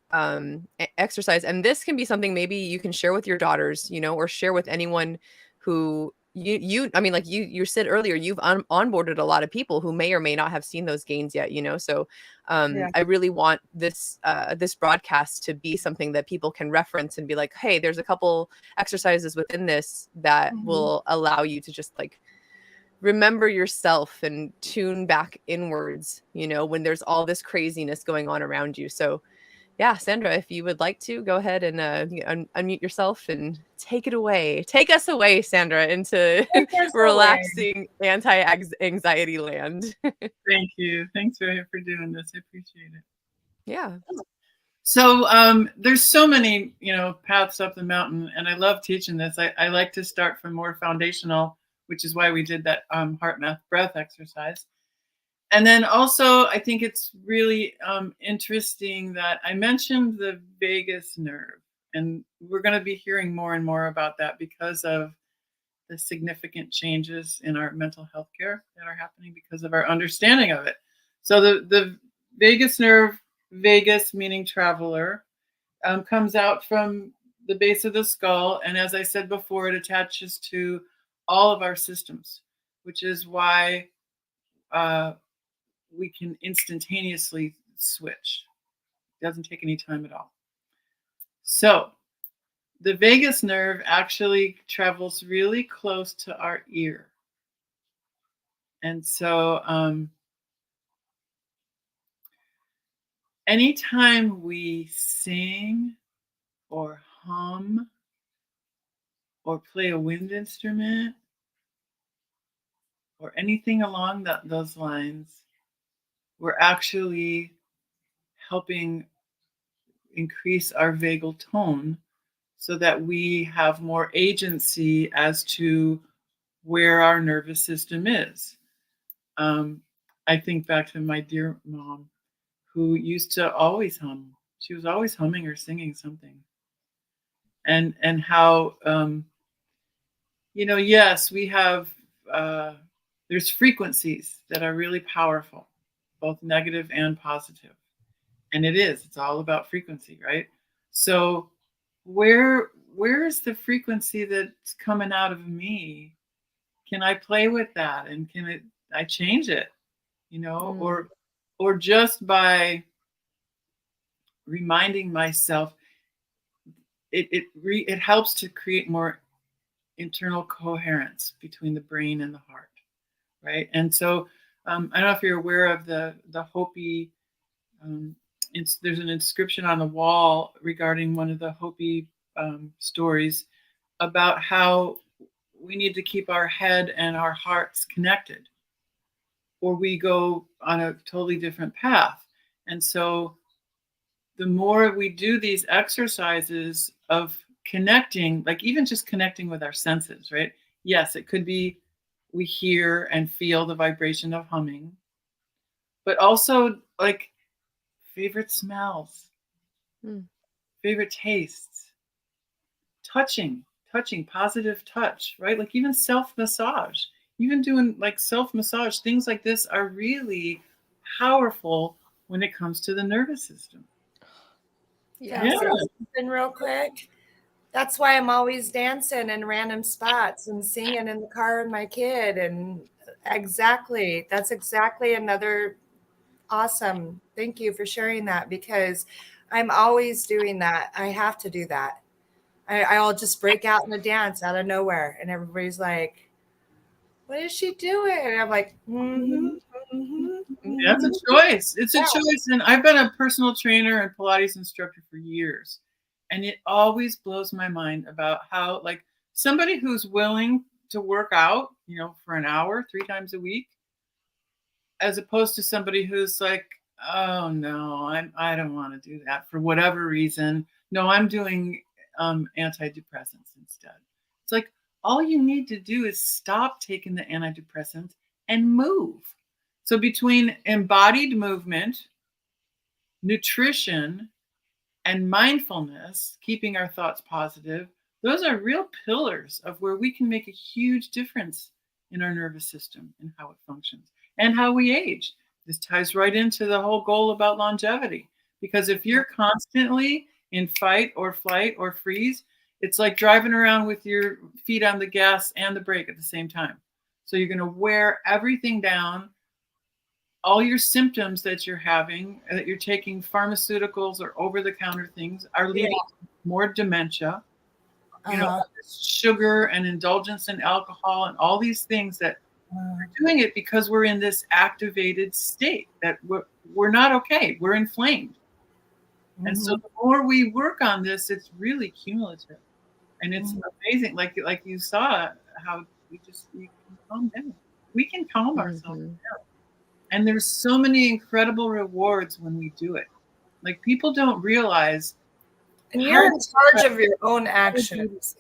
exercise. And this can be something maybe you can share with your daughters, or share with anyone who I mean, like you said earlier, you've onboarded a lot of people who may or may not have seen those gains yet, So Yeah. I really want this broadcast to be something that people can reference and be like, hey, there's a couple exercises within this that will allow you to just like remember yourself and tune back inwards, when there's all this craziness going on around you. So yeah, Sandra, if you would like to go ahead and unmute yourself and take it away. Take us away, Sandra, into relaxing anti-anxiety land. Thank you. Thanks for doing this. I appreciate it. Yeah. So there's so many, paths up the mountain, and I love teaching this. I like to start from more foundational, which is why we did that heart, math, breath exercise. And then also, I think it's really interesting that I mentioned the vagus nerve, and we're going to be hearing more and more about that because of the significant changes in our mental health care that are happening because of our understanding of it. So the vagus nerve, vagus meaning traveler, comes out from the base of the skull. And as I said before, it attaches to all of our systems, which is why we can instantaneously switch. It doesn't take any time at all. So the vagus nerve actually travels really close to our ear. And so anytime we sing or hum or play a wind instrument or anything along those lines, we're actually helping increase our vagal tone so that we have more agency as to where our nervous system is. I think back to my dear mom, who used to always hum. She was always humming or singing something. And how yes, we have there's frequencies that are really powerful, both negative and positive. And it's all about frequency, right? So where is the frequency that's coming out of me? Can I play with that, and I change it, or just by reminding myself, it helps to create more internal coherence between the brain and the heart, right? And so I don't know if you're aware of the Hopi. There's an inscription on the wall regarding one of the Hopi stories about how we need to keep our head and our hearts connected, or we go on a totally different path. And so the more we do these exercises of connecting, like even just connecting with our senses, right? Yes, it could be we hear and feel the vibration of humming, but also like favorite smells, favorite tastes, touching, positive touch, right? Like even self-massage, even doing like self-massage, things like this are really powerful when it comes to the nervous system. Yeah. Something real quick. That's why I'm always dancing in random spots and singing in the car with my kid. And that's exactly another awesome. Thank you for sharing that, because I'm always doing that. I have to do that. I'll just break out in a dance out of nowhere, and everybody's like, "What is she doing?" And I'm like, Yeah, it's a choice. It's a choice. And I've been a personal trainer and Pilates instructor for years. And it always blows my mind about how, like, somebody who's willing to work out, for an hour, 3 times a week, as opposed to somebody who's like, oh no, I don't want to do that for whatever reason. No, I'm doing antidepressants instead. It's like, all you need to do is stop taking the antidepressants and move. So between embodied movement, nutrition, and mindfulness, keeping our thoughts positive, those are real pillars of where we can make a huge difference in our nervous system and how it functions and how we age. This ties right into the whole goal about longevity. Because if you're constantly in fight or flight or freeze, it's like driving around with your feet on the gas and the brake at the same time. So you're going to wear everything down. All your symptoms that you're having, that you're taking pharmaceuticals or over-the-counter things, are leading to more dementia. Sugar and indulgence in alcohol and all these things that we're doing it because we're in this activated state that we're not okay. We're inflamed. And so the more we work on this, it's really cumulative. And it's amazing. Like you saw how we can calm down. We can calm ourselves down. And there's so many incredible rewards when we do it. Like, people don't realize. And you're in charge of your own actions,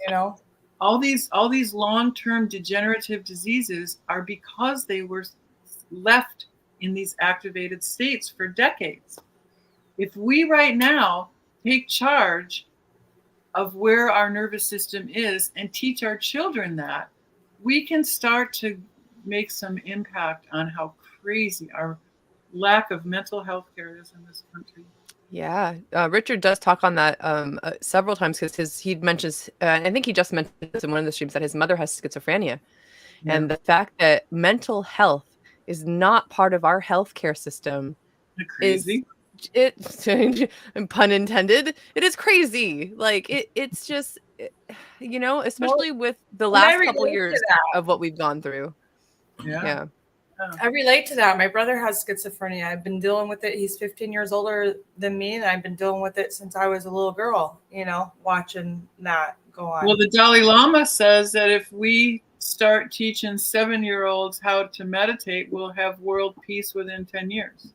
All these long-term degenerative diseases are because they were left in these activated states for decades. If we right now take charge of where our nervous system is and teach our children that, we can start to make some impact on how crazy our lack of mental health care is in this country. Yeah, Richard does talk on that several times, because he mentions, I think he just mentioned this in one of the streams, that his mother has schizophrenia, and the fact that mental health is not part of our healthcare system is Crazy. it pun intended, it is crazy. Like it's just especially with the And I last couple relate to years that. of what we've gone through. Yeah. I relate to that. My brother has schizophrenia. I've been dealing with it. He's 15 years older than me, and I've been dealing with it since I was a little girl, watching that go on. Well, the Dalai Lama says that if we start teaching 7-year-olds how to meditate, we'll have world peace within 10 years.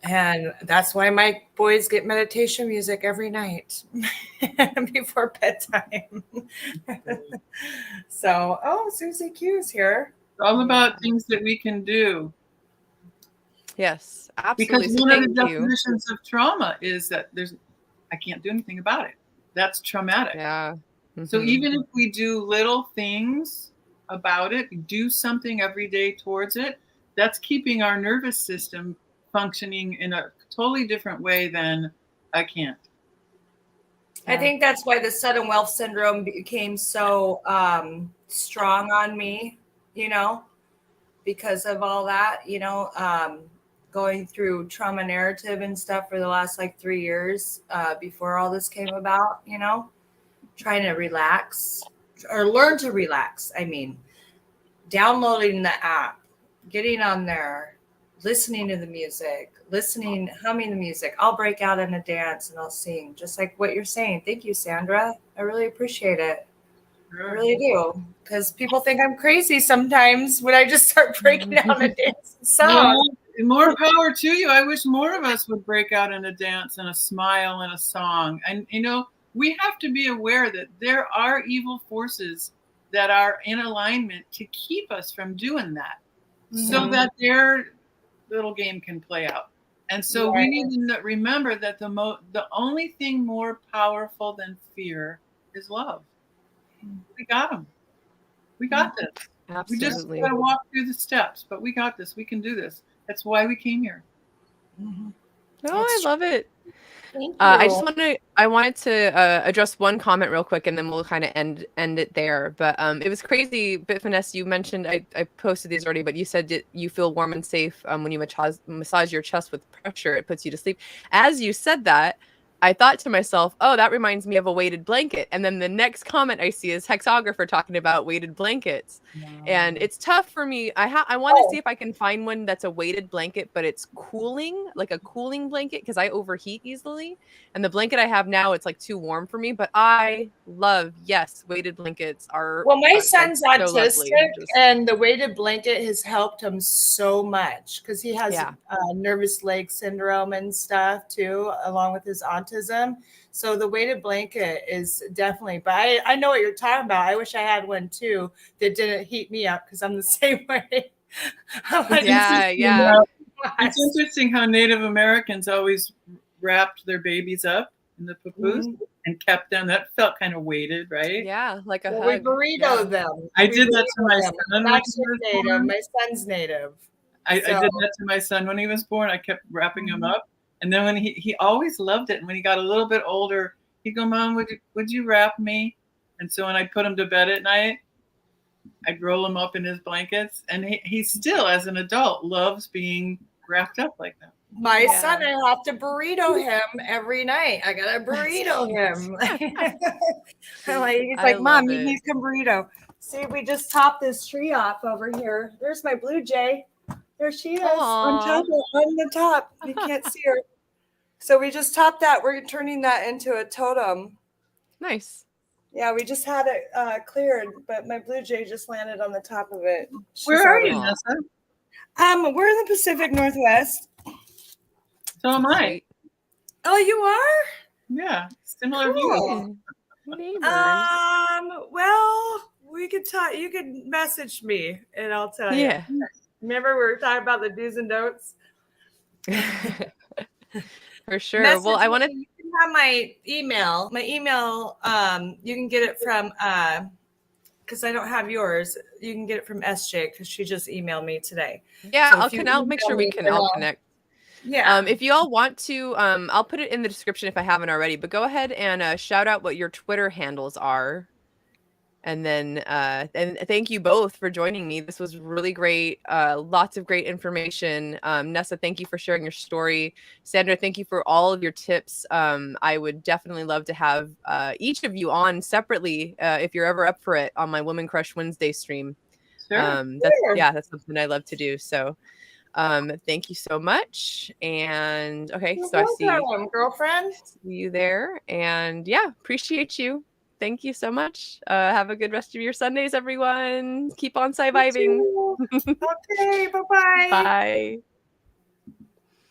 And that's why my boys get meditation music every night before bedtime. So, Susie Q's here. It's all about things that we can do. Yes, absolutely. Because one of the definitions of trauma is that I can't do anything about it. That's traumatic. Yeah. So even if we do little things about it, do something every day towards it, that's keeping our nervous system functioning in a totally different way than I can't. I think that's why the sudden wealth syndrome became so strong on me, because of all that, going through trauma narrative and stuff for the last 3 years before all this came about, trying to relax or learn to relax. I mean, downloading the app, getting on there, listening to the music, humming the music. I'll break out in a dance and I'll sing, just like what you're saying. Thank you, Sandra. I really appreciate it. I really do. Because people think I'm crazy sometimes when I just start breaking out in a dance and song. More power to you. I wish more of us would break out in a dance and a smile and a song. And, we have to be aware that there are evil forces that are in alignment to keep us from doing that, so that their little game can play out. And so we need to remember that the only thing more powerful than fear is love. We got them. We got this. Absolutely. We just got to walk through the steps, but we got this. We can do this. That's why we came here. I love it. Thank you. I wanted to address one comment real quick, and then we'll kind of end it there. But it was crazy, Bitfinesse. You mentioned I posted these already, but you said that you feel warm and safe when you massage your chest with pressure. It puts you to sleep. As you said that, I thought to myself, oh, that reminds me of a weighted blanket. And then the next comment I see is Hexographer talking about weighted blankets. And it's tough for me. I want to see if I can find one that's a weighted blanket, but it's cooling, like a cooling blanket, because I overheat easily. And the blanket I have now, it's too warm for me. But I love, weighted blankets are. Well, my son's so autistic, and the weighted blanket has helped him so much because he has nervous leg syndrome and stuff too, along with his autism. So the weighted blanket is definitely, but I know what you're talking about. I wish I had one too that didn't heat me up because I'm the same way. It's interesting how Native Americans always wrapped their babies up in the papoose and kept them. That felt kind of weighted, right? Yeah, like a hug. We burrito them. I did that to my son. My son's native. I did that to my son when he was born. I kept wrapping him up. And then when he always loved it. And when he got a little bit older, he'd go, Mom, would you wrap me? And so when I'd put him to bed at night, I'd roll him up in his blankets. And he still, as an adult, loves being wrapped up like that. My son, I have to burrito him every night. I gotta burrito him. He's like, Mom, you need some burrito. See, we just topped this tree off over here. There's my blue jay. There she is on the top. You can't see her. So we just topped that. We're turning that into a totem. Nice. Yeah, we just had it cleared, but my blue jay just landed on the top of it. Where are you, Nessa? We're in the Pacific Northwest. So am I. Oh, you are? Yeah, similar views. Well, we could talk. You could message me, and I'll tell you. Remember, we were talking about the do's and don'ts. For sure. Well, I want to. You can have my email. My email. You can get it from. Because I don't have yours. You can get it from SJ because she just emailed me today. Yeah, so I'll make sure we can all connect. Yeah. If you all want to, I'll put it in the description if I haven't already, but go ahead and shout out what your Twitter handles are. And then, and thank you both for joining me. This was really great. Lots of great information. Nessa, thank you for sharing your story. Sandra, thank you for all of your tips. I would definitely love to have each of you on separately if you're ever up for it on my Woman Crush Wednesday stream. Sure. That's something I love to do. So thank you so much. And okay, You're so I see welcome, girlfriend. you there. And yeah, appreciate you. Thank you so much. Have a good rest of your Sundays, everyone. Keep on You SciViving. too. Okay, bye-bye. Bye.